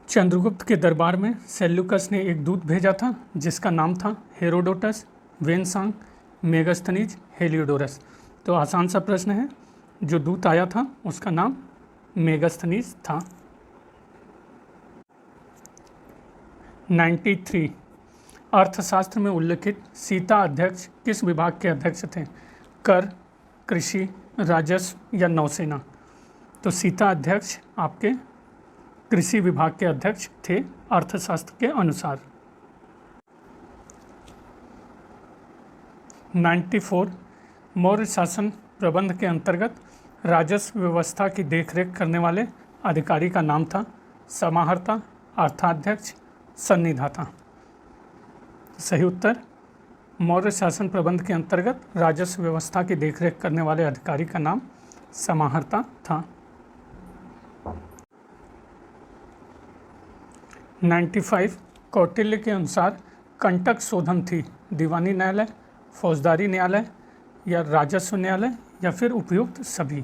चंद्रगुप्त के दरबार में सेल्यूकस ने एक दूत भेजा था जिसका नाम था हेरोडोटस, वेनसांग, मेगास्थनीज, हेलियोडोरस। तो आसान सा प्रश्न है, जो दूत आया था उसका नाम मेगास्थनीज था। 93, अर्थशास्त्र में उल्लिखित सीता अध्यक्ष किस विभाग के अध्यक्ष थे? कर, कृषि, राजस्व या नौसेना? तो सीता अध्यक्ष आपके कृषि विभाग के अध्यक्ष थे अर्थशास्त्र के अनुसार। 94, मौर्य शासन प्रबंध के अंतर्गत राजस्व व्यवस्था की देखरेख करने वाले अधिकारी का नाम था? समाहर्ता, अर्थाध्यक्ष, सन्निधाता? सही उत्तर, मौर्य शासन प्रबंध के अंतर्गत राजस्व व्यवस्था की देखरेख करने वाले अधिकारी का नाम समाहर्ता था। 95, कौटिल्य के अनुसार कंटक शोधन थी दीवानी न्यायालय, फौजदारी न्यायालय या राजस्व न्यायालय या फिर उपयुक्त सभी?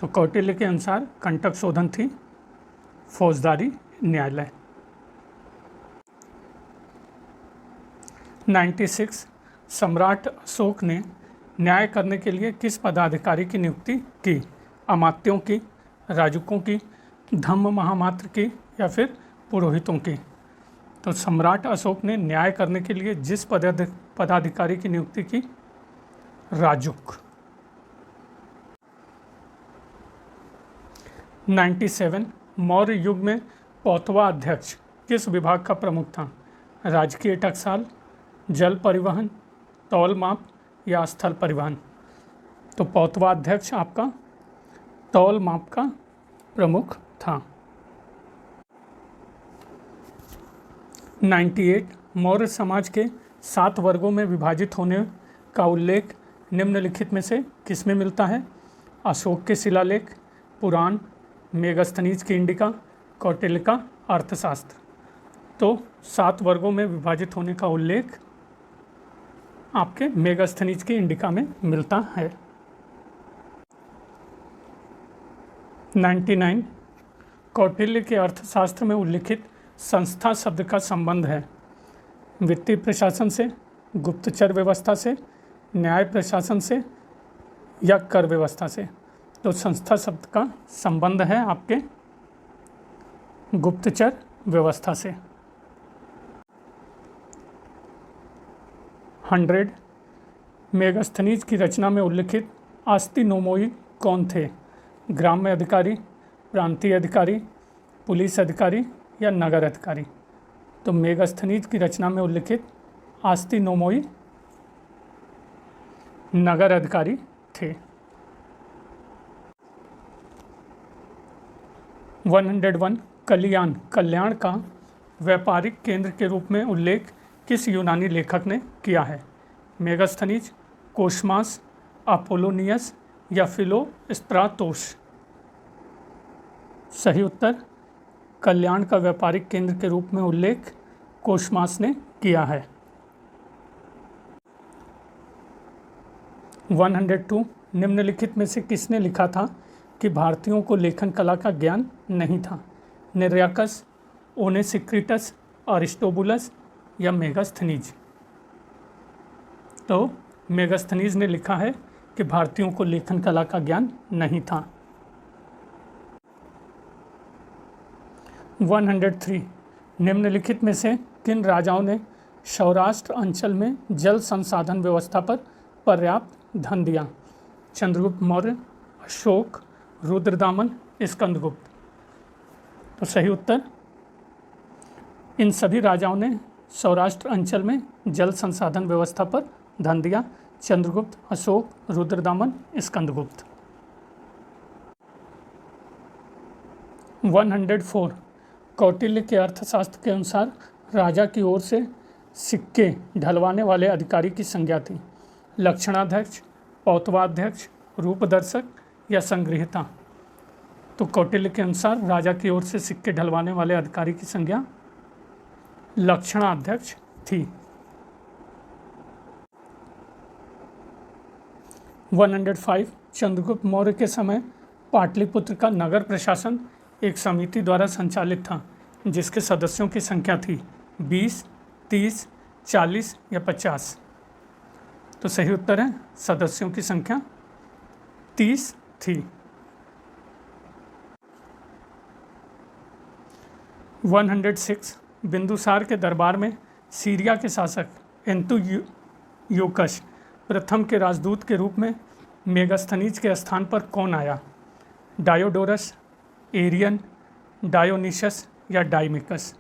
तो कौटिल्य के अनुसार कंटक शोधन थी फौजदारी न्यायालय। 96, सम्राट अशोक ने न्याय करने के लिए किस पदाधिकारी की नियुक्ति की? अमात्यों की, राजुकों की, धम्म महामात्र की या फिर पुरोहितों की? तो सम्राट अशोक ने न्याय करने के लिए जिस पदाधिकारी की नियुक्ति की? राजुक। 97, मौर्य युग में पौतवा अध्यक्ष किस विभाग का प्रमुख था? राजकीय टकसाल, जल परिवहन, तौल माप या स्थल परिवहन? तो पौतवा अध्यक्ष आपका तौल माप का प्रमुख था। 98, मौर्य समाज के 7 वर्गों में विभाजित होने का उल्लेख निम्नलिखित में से किसमें मिलता है? अशोक के शिलालेख, पुराण, मेगास्थनीज की इंडिका, कौटिल्य का अर्थशास्त्र? तो 7 वर्गों में विभाजित होने का उल्लेख आपके मेगास्थनीज की इंडिका में मिलता है। 99, कौटिल्य के अर्थशास्त्र में उल्लिखित संस्था शब्द का संबंध है? वित्तीय प्रशासन से, गुप्तचर व्यवस्था से, न्याय प्रशासन से या कर व्यवस्था से? तो संस्था शब्द का संबंध है आपके गुप्तचर व्यवस्था से। 100, मेगास्थनीज की रचना में उल्लिखित आस्तिनोमोई कौन थे? ग्राम्य अधिकारी, प्रांतीय अधिकारी, पुलिस अधिकारी या नगर अधिकारी? तो मेगास्थनीज की रचना में उल्लिखित आस्तिनोमोई नगर अधिकारी थे। 101, कल्याण का व्यापारिक केंद्र के रूप में उल्लेख किस यूनानी लेखक ने किया है? मेगास्थनीज, कोशमास, अपोलोनियस या फिलोस्त्रातोस? सही उत्तर, कल्याण का व्यापारिक केंद्र के रूप में उल्लेख कोशमास ने किया है। 102, निम्नलिखित में से किसने लिखा था कि भारतीयों को लेखन कला का ज्ञान नहीं था? निर्याकस, ओनेसिक्रिटस, अरिस्टोबुलस या मेगास्थनीज? तो मेगास्थनीज ने लिखा है कि भारतीयों को लेखन कला का ज्ञान नहीं था। 103, निम्नलिखित में से किन राजाओं ने सौराष्ट्र अंचल में जल संसाधन व्यवस्था पर पर्याप्त धन दिया? चंद्रगुप्त मौर्य, अशोक, रुद्रदामन, स्कंदगुप्त। तो सही उत्तर, इन सभी राजाओं ने सौराष्ट्र अंचल में जल संसाधन व्यवस्था पर ध्यान दिया। चंद्रगुप्त, अशोक, रुद्रदामन, स्कंदगुप्त। 104 कौटिल्य के अर्थशास्त्र के अनुसार राजा की ओर से सिक्के ढलवाने वाले अधिकारी की संज्ञा थी? लक्षणाध्यक्ष, पौतवाध्यक्ष, रूपदर्शक या संग्रहिता? तो कौटिल्य के अनुसार राजा की ओर से सिक्के ढलवाने वाले अधिकारी की संज्ञा लक्षणाध्यक्ष थी। 105 चंद्रगुप्त मौर्य के समय पाटलिपुत्र का नगर प्रशासन एक समिति द्वारा संचालित था, जिसके सदस्यों की संख्या थी 20, 30, 40 या 50? तो सही उत्तर है सदस्यों की संख्या 30 थी। 106 बिंदुसार के दरबार में सीरिया के शासक एंटियोकस प्रथम के राजदूत के रूप में मेगास्थनीज के स्थान पर कौन आया? डायोडोरस, एरियन, डायोनिशस या डाइमिकस?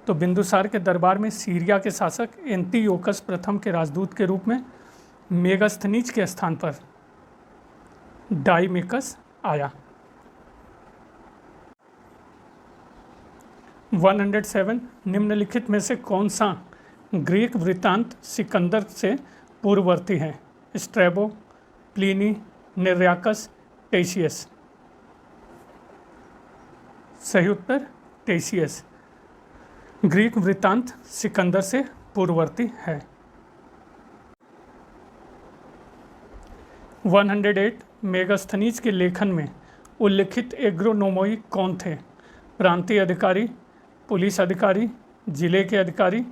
तो बिंदुसार के दरबार में सीरिया के शासक एंटियोकस प्रथम के राजदूत के रूप में मेगास्थनीज के स्थान पर डाइमिकस आया। 107 निम्नलिखित में से कौन सा ग्रीक वृत्तांत सिकंदर से पूर्ववर्ती है? Strabo, Pliny, Nearchus, Ctesias? सही उत्तर टेशियस। ग्रीक वृत्तांत सिकंदर से पूर्ववर्ती है। 108 मेगास्थनीज के लेखन में उल्लिखित एग्रोनोमोई कौन थे? प्रांतीय अधिकारी, पुलिस अधिकारी, जिले के अधिकारी,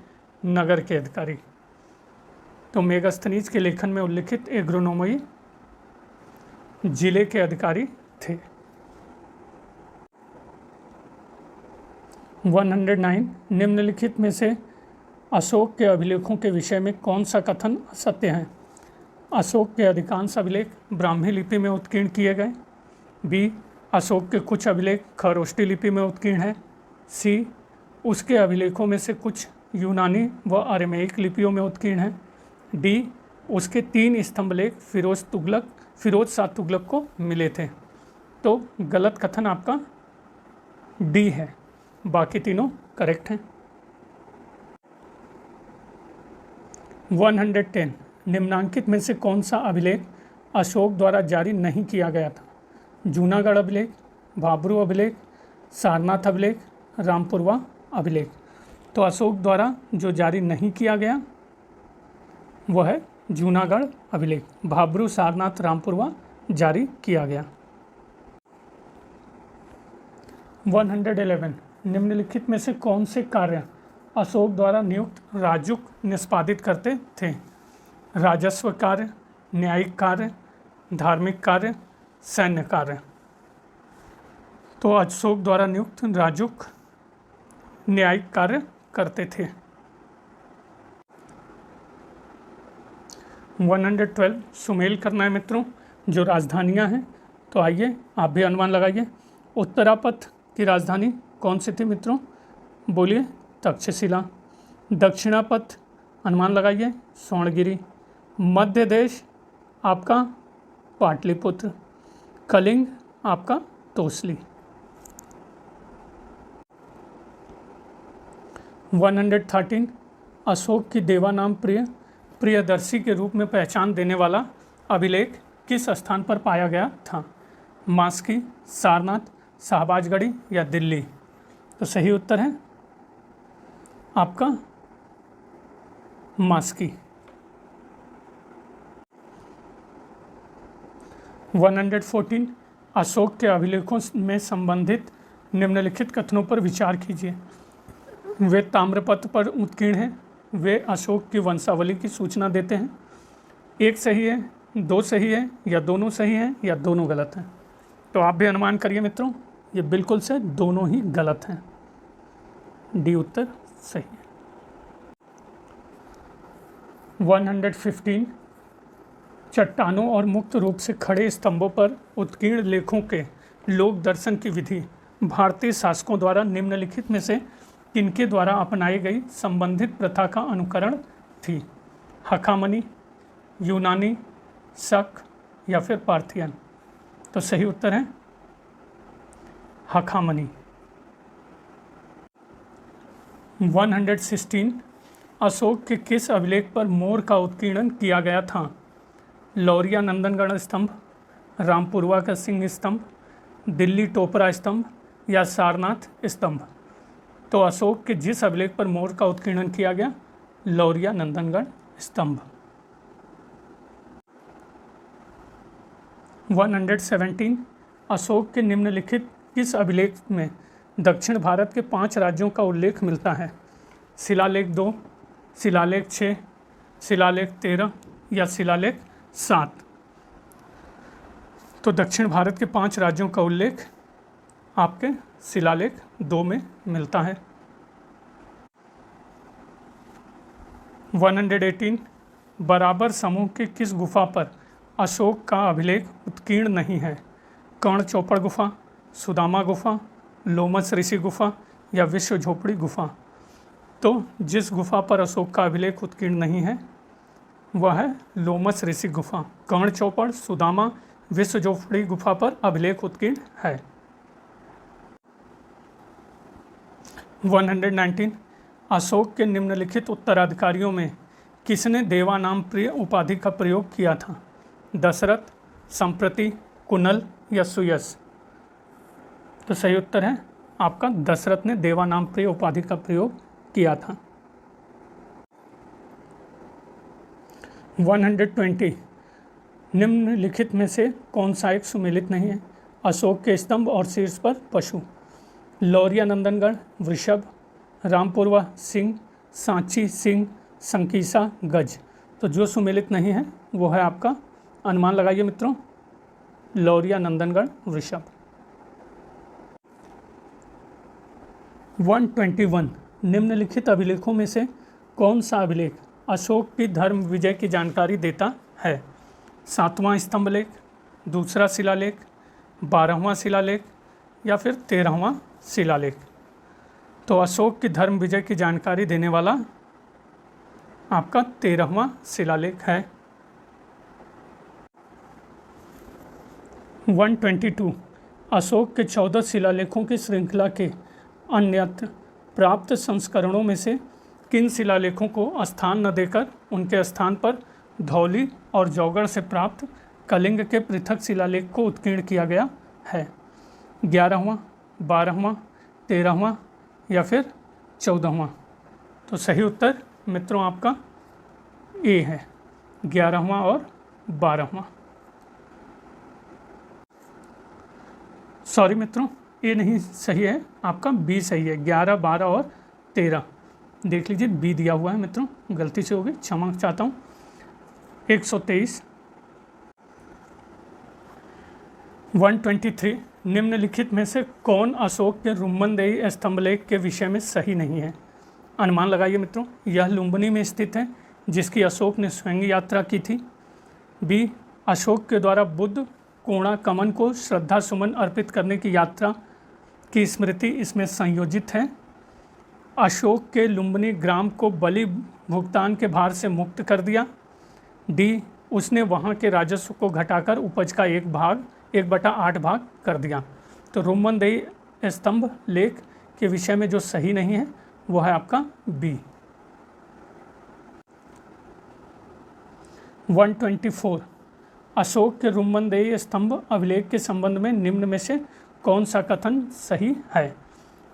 नगर के अधिकारी? तो मेगास्थनीज के लेखन में उल्लिखित एग्रोनोमोई जिले के अधिकारी थे। 109 निम्नलिखित में से अशोक के अभिलेखों के विषय में कौन सा कथन असत्य है? अशोक के अधिकांश अभिलेख ब्राह्मी लिपि में उत्कीर्ण किए गए। बी, अशोक के कुछ अभिलेख खरोष्टी लिपि में उत्कीर्ण है। सी, उसके अभिलेखों में से कुछ यूनानी व अरेमेइक लिपियों में उत्कीर्ण है। डी, उसके 3 स्तंभलेख फिरोज शाह तुगलक को मिले थे। तो गलत कथन आपका डी है, बाकी तीनों करेक्ट हैं। 110 निम्नांकित में से कौन सा अभिलेख अशोक द्वारा जारी नहीं किया गया था? जूनागढ़ अभिलेख, भाब्रू अभिलेख, सारनाथ अभिलेख, रामपुरवा अभिलेख? तो अशोक द्वारा जो जारी नहीं किया गया वह है जूनागढ़ अभिलेख। भाब्रू, सारनाथ, रामपुरवा जारी किया गया। 111 निम्नलिखित में से कौन से कार्य अशोक द्वारा नियुक्त राजुक निष्पादित करते थे? राजस्व कार्य, न्यायिक कार्य, धार्मिक कार्य, सैन्य कार्य? तो अशोक द्वारा नियुक्त राजुक न्यायिक कार्य करते थे। 112 सुमेल करना है मित्रों, जो राजधानियां हैं। तो आइए आप भी अनुमान लगाइए। उत्तरापथ की राजधानी कौन सी थी मित्रों? बोलिए। तक्षशिला। दक्षिणापथ अनुमान लगाइए। स्वर्णगिरी। मध्य देश आपका पाटलिपुत्र। कलिंग आपका तोसली। 113 अशोक की देवानाम प्रियदर्शी के रूप में पहचान देने वाला अभिलेख किस स्थान पर पाया गया था? मास्की, सारनाथ, शाहबाजगढ़ी या दिल्ली? तो सही उत्तर है आपका मास्की। 114 अशोक के अभिलेखों में संबंधित निम्नलिखित कथनों पर विचार कीजिए। वे ताम्रपत्र पर उत्कीर्ण हैं, वे अशोक की वंशावली की सूचना देते हैं। एक सही है, दो सही है, या दोनों सही हैं, या दोनों गलत हैं? तो आप भी अनुमान करिए मित्रों, ये बिल्कुल से दोनों ही गलत हैं। डी उत्तर सही है। 115 चट्टानों और मुक्त रूप से खड़े स्तंभों पर उत्कीर्ण लेखों के लोक दर्शन की विधि भारतीय शासकों द्वारा निम्नलिखित में से किनके द्वारा अपनाई गई संबंधित प्रथा का अनुकरण थी? हखामनी, यूनानी, शक या फिर पार्थियन? तो सही उत्तर है हखामनी। 116 अशोक के किस अभिलेख पर मोर का उत्कीर्णन किया गया था? लौरिया नंदनगढ़ स्तंभ, रामपुरवा का सिंह स्तंभ, दिल्ली टोपरा स्तंभ या सारनाथ स्तंभ? तो अशोक के जिस अभिलेख पर मोर का उत्कीर्णन किया गया, लौरिया नंदनगढ़ स्तंभ। 117 अशोक के निम्नलिखित किस अभिलेख में दक्षिण भारत के 5 राज्यों का उल्लेख मिलता है? शिलालेख 2, शिलालेख 6, शिलालेख 13 या शिलालेख 7? तो दक्षिण भारत के 5 राज्यों का उल्लेख आपके शिलालेख 2 में मिलता है। 118 बराबर समूह के किस गुफा पर अशोक का अभिलेख उत्कीर्ण नहीं है? कर्ण चौपड़ गुफा, सुदामा गुफा, लोमस ऋषि गुफा या विश्व झोपड़ी गुफा? तो जिस गुफा पर अशोक का अभिलेख उत्कीर्ण नहीं है वह है लोमस ऋषि गुफा। कर्ण चौपड़, सुदामा, विश्व झोपड़ी गुफा पर अभिलेख उत्कीर्ण है। 119 अशोक के निम्नलिखित उत्तराधिकारियों में किसने देवा नाम प्रिय उपाधि का प्रयोग किया था? दशरथ, संप्रति, कुनल या सुयश? तो सही उत्तर है आपका दशरथ ने देवा नाम प्रिय उपाधि का प्रयोग किया था। 120 निम्नलिखित में से कौन सा एक सुमेलित नहीं है? अशोक के स्तंभ और शीर्ष पर पशु, लौरिया नंदनगढ़ वृषभ, रामपुरवा सिंह, सांची सिंह, संकीसा गज? तो जो सुमेलित नहीं है वो है आपका, अनुमान लगाइए मित्रों, लौरिया नंदनगढ़ वृषभ। 121 निम्नलिखित अभिलेखों में से कौन सा अभिलेख अशोक की धर्म विजय की जानकारी देता है? 7वां स्तंभ लेख, दूसरा शिलालेख, 12वां शिलालेख या फिर 13वां शिलालेख? तो अशोक की धर्म विजय की जानकारी देने वाला आपका 13वां शिलालेख है। 122 अशोक के 14 शिलालेखों की श्रृंखला के अन्यत्र प्राप्त संस्करणों में से किन शिलालेखों को स्थान न देकर उनके स्थान पर धौली और जौगढ़ से प्राप्त कलिंग के पृथक शिलालेख को उत्कीर्ण किया गया है? 11वां, 12वां, 13वां या फिर 14वां? तो सही उत्तर मित्रों आपका ए है, 11वां और 12वां। सॉरी मित्रों, ए नहीं सही है, आपका बी सही है, 11, 12 और 13। देख लीजिए बी दिया हुआ है मित्रों, गलती से हो गई, क्षमा चाहता हूँ। 123 123 निम्नलिखित में से कौन अशोक के रुम्मनदेही स्तंभलेख के विषय में सही नहीं है? अनुमान लगाइए मित्रों। यह लुम्बिनी में स्थित है जिसकी अशोक ने स्वयं यात्रा की थी। बी अशोक के द्वारा बुद्ध कोणा कमन को श्रद्धा सुमन अर्पित करने की यात्रा की स्मृति इसमें संयोजित है। अशोक के लुम्बिनी ग्राम को बलि भुगतान के भार से मुक्त कर दिया। डी उसने वहाँ के राजस्व को घटाकर उपज का 1/8 भाग कर दिया। तो रुम्मनदेही स्तंभ लेख के विषय में जो सही नहीं है वो है आपका बी। 124 अशोक के रुम्मनदेही स्तंभ अभिलेख के संबंध में निम्न में से कौन सा कथन सही है?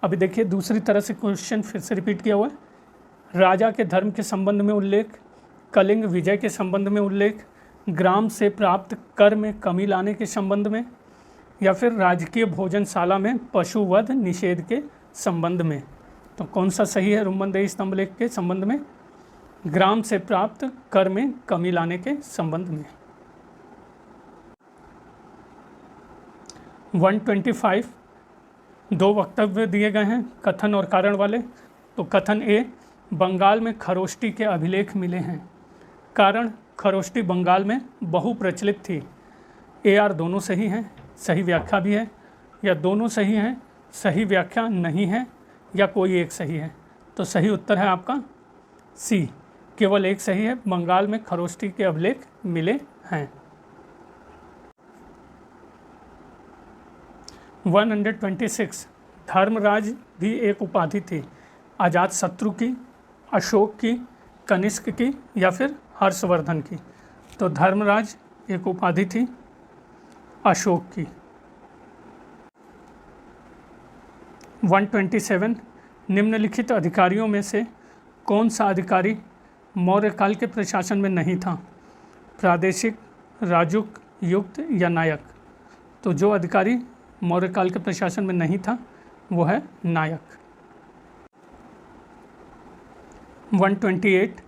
अभी देखिए दूसरी तरह से क्वेश्चन फिर से रिपीट किया हुआ है। राजा के धर्म के संबंध में उल्लेख, कलिंग विजय के संबंध में उल्लेख, ग्राम से प्राप्त कर में कमी लाने के संबंध में, या फिर राजकीय भोजनशाला में पशुवध निषेध के संबंध में? तो कौन सा सही है रुम्मनदेही स्तंभ लेख के संबंध में? ग्राम से प्राप्त कर में कमी लाने के संबंध में। 125 दो वक्तव्य दिए गए हैं कथन और कारण वाले। तो कथन ए, बंगाल में खरोष्टी के अभिलेख मिले हैं। कारण खरोष्टी बंगाल में बहुप्रचलित थी। ए आर दोनों सही हैं, सही व्याख्या भी है, या दोनों सही हैं, सही व्याख्या नहीं है, या कोई एक सही है। तो सही उत्तर है आपका सी, केवल एक सही है। बंगाल में खरोष्टी के अभिलेख मिले हैं। 126 धर्मराज भी एक उपाधि थी। अजातशत्रु की, अशोक की, कनिष्क की, या फिर हर्षवर्धन की। तो धर्मराज एक उपाधि थी अशोक की। 127 निम्नलिखित अधिकारियों में से कौन सा अधिकारी मौर्य काल के प्रशासन में नहीं था? प्रादेशिक, राजुक, युक्त या नायक। तो जो अधिकारी मौर्य काल के प्रशासन में नहीं था वो है नायक। 128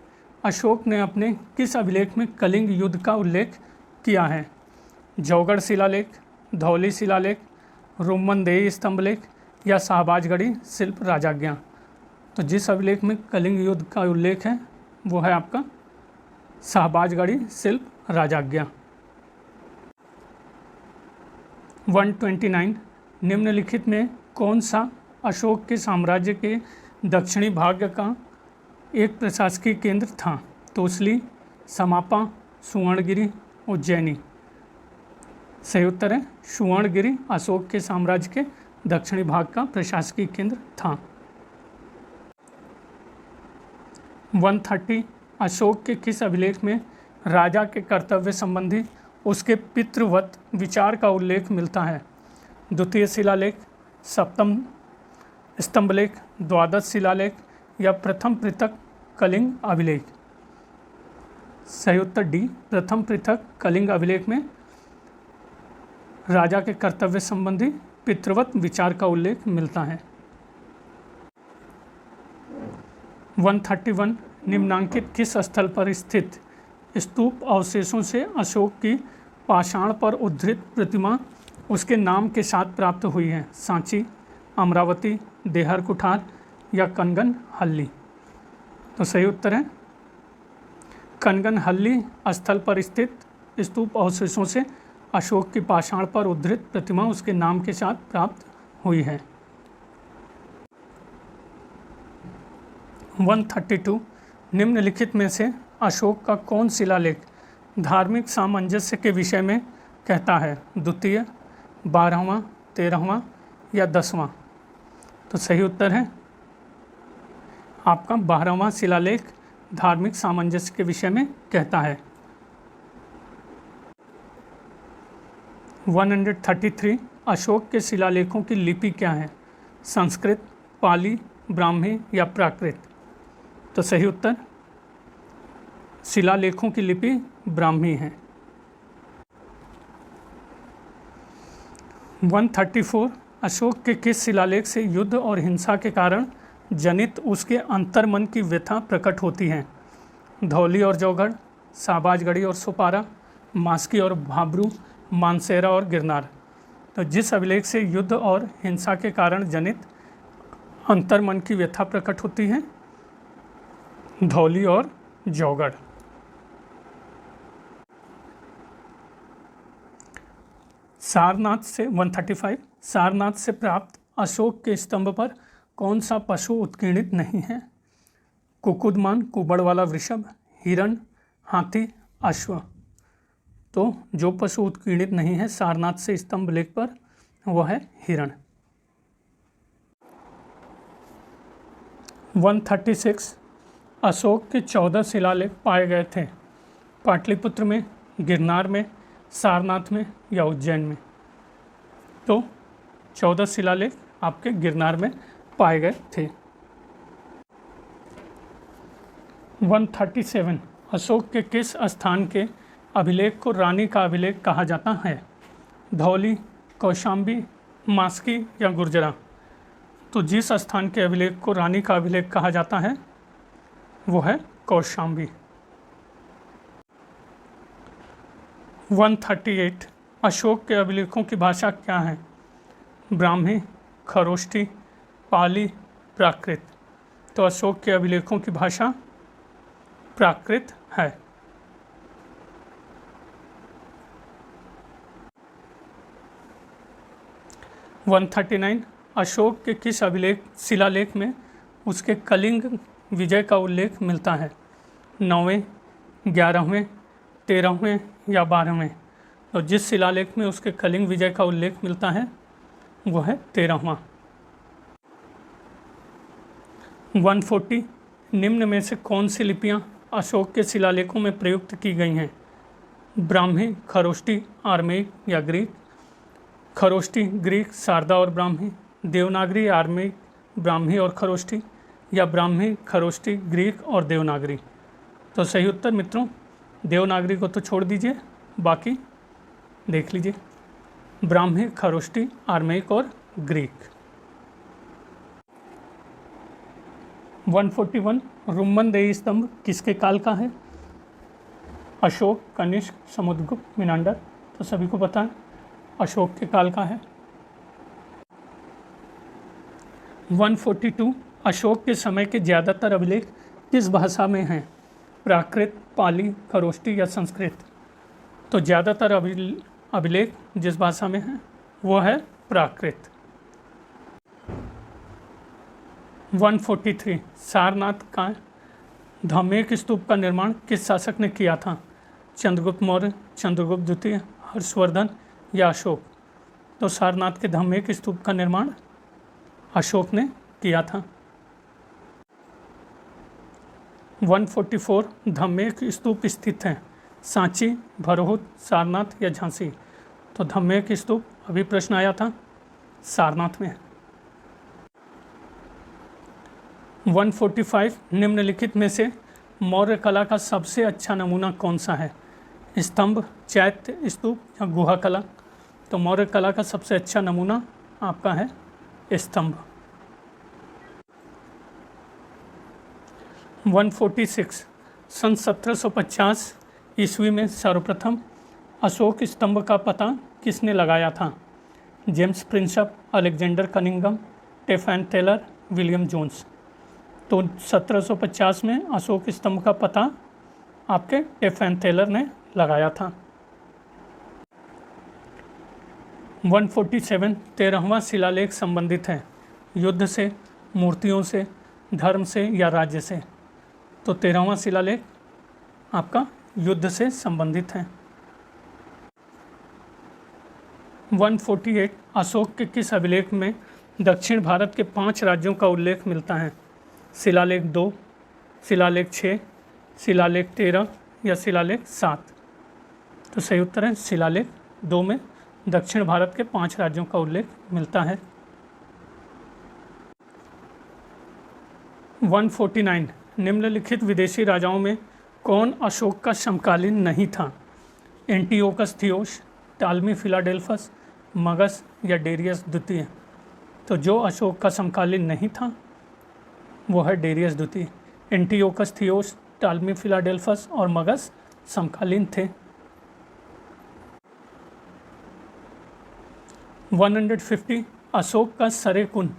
अशोक ने अपने किस अभिलेख में कलिंग युद्ध का उल्लेख किया है? जौगढ़ शिलालेख, धौली शिलालेख, रोमनदेही स्तंभलेख या शाहबाजगढ़ी शिल्प राजाज्ञा। तो जिस अभिलेख में कलिंग युद्ध का उल्लेख है वो है आपका शाहबाजगढ़ी शिल्प राजाज्ञा। 129 निम्नलिखित में कौन सा अशोक के साम्राज्य के दक्षिणी भाग का एक प्रशासकीय केंद्र था? तोसली, समापा, सुवर्णगिरी, उज्जैनी। सही उत्तर है सुवर्णगिरी अशोक के साम्राज्य के दक्षिणी भाग का प्रशासकीय केंद्र था। 130 अशोक के किस अभिलेख में राजा के कर्तव्य संबंधी उसके पितृवत विचार का उल्लेख मिलता है? द्वितीय शिलालेख, सप्तम स्तंभलेख, द्वादश शिलालेख या प्रथम पृथक कलिंग अभिलेख। सही उत्तर डी, प्रथम पृथक कलिंग अभिलेख में राजा के कर्तव्य संबंधी पितृवत विचार का उल्लेख मिलता है। 131 निम्नांकित किस स्थल पर स्थित स्तूप अवशेषों से अशोक की पाषाण पर उद्धृत प्रतिमा उसके नाम के साथ प्राप्त हुई है? सांची, अमरावती, देहर कुठार या कनगन हल्ली। तो सही उत्तर है कनगन हल्ली स्थल पर स्थित स्तूप अवशेषों से अशोक की पाषाण पर उद्धृत प्रतिमा उसके नाम के साथ प्राप्त हुई है। 132 निम्नलिखित में से अशोक का कौन शिलालेख धार्मिक सामंजस्य के विषय में कहता है? द्वितीय, 12वां, 13वां या 10वां। तो सही उत्तर है आपका 12वां शिलालेख धार्मिक सामंजस्य के विषय में कहता है। 133 अशोक के शिलालेखों की लिपि क्या है? संस्कृत, पाली, ब्राह्मी या प्राकृत। तो सही उत्तर शिलालेखों की लिपि ब्राह्मी है। 134 अशोक के किस शिलालेख से युद्ध और हिंसा के कारण जनित उसके अंतर्मन की व्यथा प्रकट होती है? धौली और जौगढ़, शाहबाजगढ़ी और सोपारा, मास्की और भाबरू, मानसेरा और गिरनार। तो जिस अभिलेख से युद्ध और हिंसा के कारण जनित अंतर्मन की व्यथा प्रकट होती है? धौली और जौगढ़। सारनाथ से 135 सारनाथ से प्राप्त अशोक के स्तंभ पर कौन सा पशु उत्कीर्णित नहीं है? कुकुदमान, कुबड़ वाला वृषभ, हिरण, हाथी, अश्व। तो जो पशु उत्कीर्णित नहीं है सारनाथ से स्तंभ लेख पर वह है हिरण। 136 अशोक के 14 शिलालेख पाए गए थे। पाटलिपुत्र में, गिरनार में, सारनाथ में या उज्जैन में। तो 14 शिलालेख आपके गिरनार में पाए गए थे। 137 अशोक के किस स्थान के अभिलेख को रानी का अभिलेख कहा जाता है? धौली, कौशाम्बी, मास्की या गुर्जरा। तो जिस स्थान के अभिलेख को रानी का अभिलेख कहा जाता है वो है कौशाम्बी। 138 अशोक के अभिलेखों की भाषा क्या है? ब्राह्मी, खरोष्टी, पाली, प्राकृत। तो अशोक के अभिलेखों की भाषा प्राकृत है। 139 अशोक के किस अभिलेख शिलालेख में उसके कलिंग विजय का उल्लेख मिलता है? 9वें, 11वें, 13वें या 12वें? तो जिस शिलालेख में उसके कलिंग विजय का उल्लेख मिलता है वो है 13वां। 140 निम्न में से कौन सी लिपियां अशोक के शिलालेखों में प्रयुक्त की गई हैं? ब्राह्मी, खरोष्टी, आर्मेयिक या ग्रीक? खरोष्टी, ग्रीक, शारदा और ब्राह्मी? देवनागरी, आर्मेयिक, ब्राह्मी और खरोष्टी? या ब्राह्मी, खरोष्टी, ग्रीक और देवनागरी? तो सही उत्तर मित्रों देवनागरी को तो छोड़ दीजिए, बाकी देख लीजिए, ब्राह्मी, खरोष्टी, आर्मेयिक और ग्रीक। 141 रुम्मनदेही स्तंभ किसके काल का है? अशोक, कनिष्क, समुद्रगुप्त, मिनांडर? तो सभी को पता है अशोक के काल का है। 142 अशोक के समय के ज़्यादातर अभिलेख किस भाषा में हैं? प्राकृत, पाली, खरोष्टी या संस्कृत? तो ज़्यादातर अभिलेख जिस भाषा में हैं वो है प्राकृत। 143 सारनाथ का धम्मेक स्तूप का निर्माण किस शासक ने किया था? चंद्रगुप्त मौर्य, चंद्रगुप्त द्वितीय, हर्षवर्धन या अशोक? तो सारनाथ के धम्मेक स्तूप का निर्माण अशोक ने किया था। 144 धम्मेक स्तूप स्थित है सांची, भरहुत, सारनाथ या झांसी? तो धम्मेक स्तूप अभी प्रश्न आया था सारनाथ में। 145 निम्नलिखित में से मौर्य कला का सबसे अच्छा नमूना कौन सा है? स्तंभ, चैत्य, स्तूप या गुहा कला? तो मौर्य कला का सबसे अच्छा नमूना आपका है स्तंभ। 146 सन 1750 ईस्वी में सर्वप्रथम अशोक स्तंभ का पता किसने लगाया था? James Prinsep, Alexander Cunningham, Stephen Taylor, William Jones? तो 1750 में अशोक स्तंभ का पता आपके टेफैन टेलर ने लगाया था। 147 13वां शिलालेख संबंधित है युद्ध से, मूर्तियों से, धर्म से या राज्य से? तो 13वां शिलालेख आपका युद्ध से संबंधित है। 148 अशोक के किस अभिलेख में दक्षिण भारत के 5 राज्यों का उल्लेख मिलता है? शिलालेख 2, शिलालेख 6, शिलालेख 13 या शिलालेख 7? तो सही उत्तर है शिलालेख 2 में दक्षिण भारत के 5 राज्यों का उल्लेख मिलता है। 149 निम्नलिखित विदेशी राजाओं में कौन अशोक का समकालीन नहीं था? एंटियोकस थियोस, टालमी फिलाडेल्फस, मगस या डेरियस द्वितीय? तो जो अशोक का समकालीन नहीं था वो है डेरियस द्वितीय। एंटियोकस थियोस, टालमी फिलाडेल्फस और मगस समकालीन थे। 150 अशोक का सरेकुन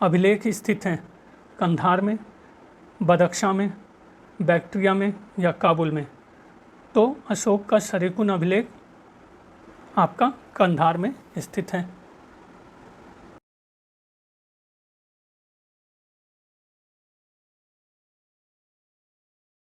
अभिलेख स्थित है कंधार में, बदख्शां में, बैक्ट्रिया में या काबुल में? तो अशोक का सरेकुन अभिलेख आपका कंधार में स्थित है।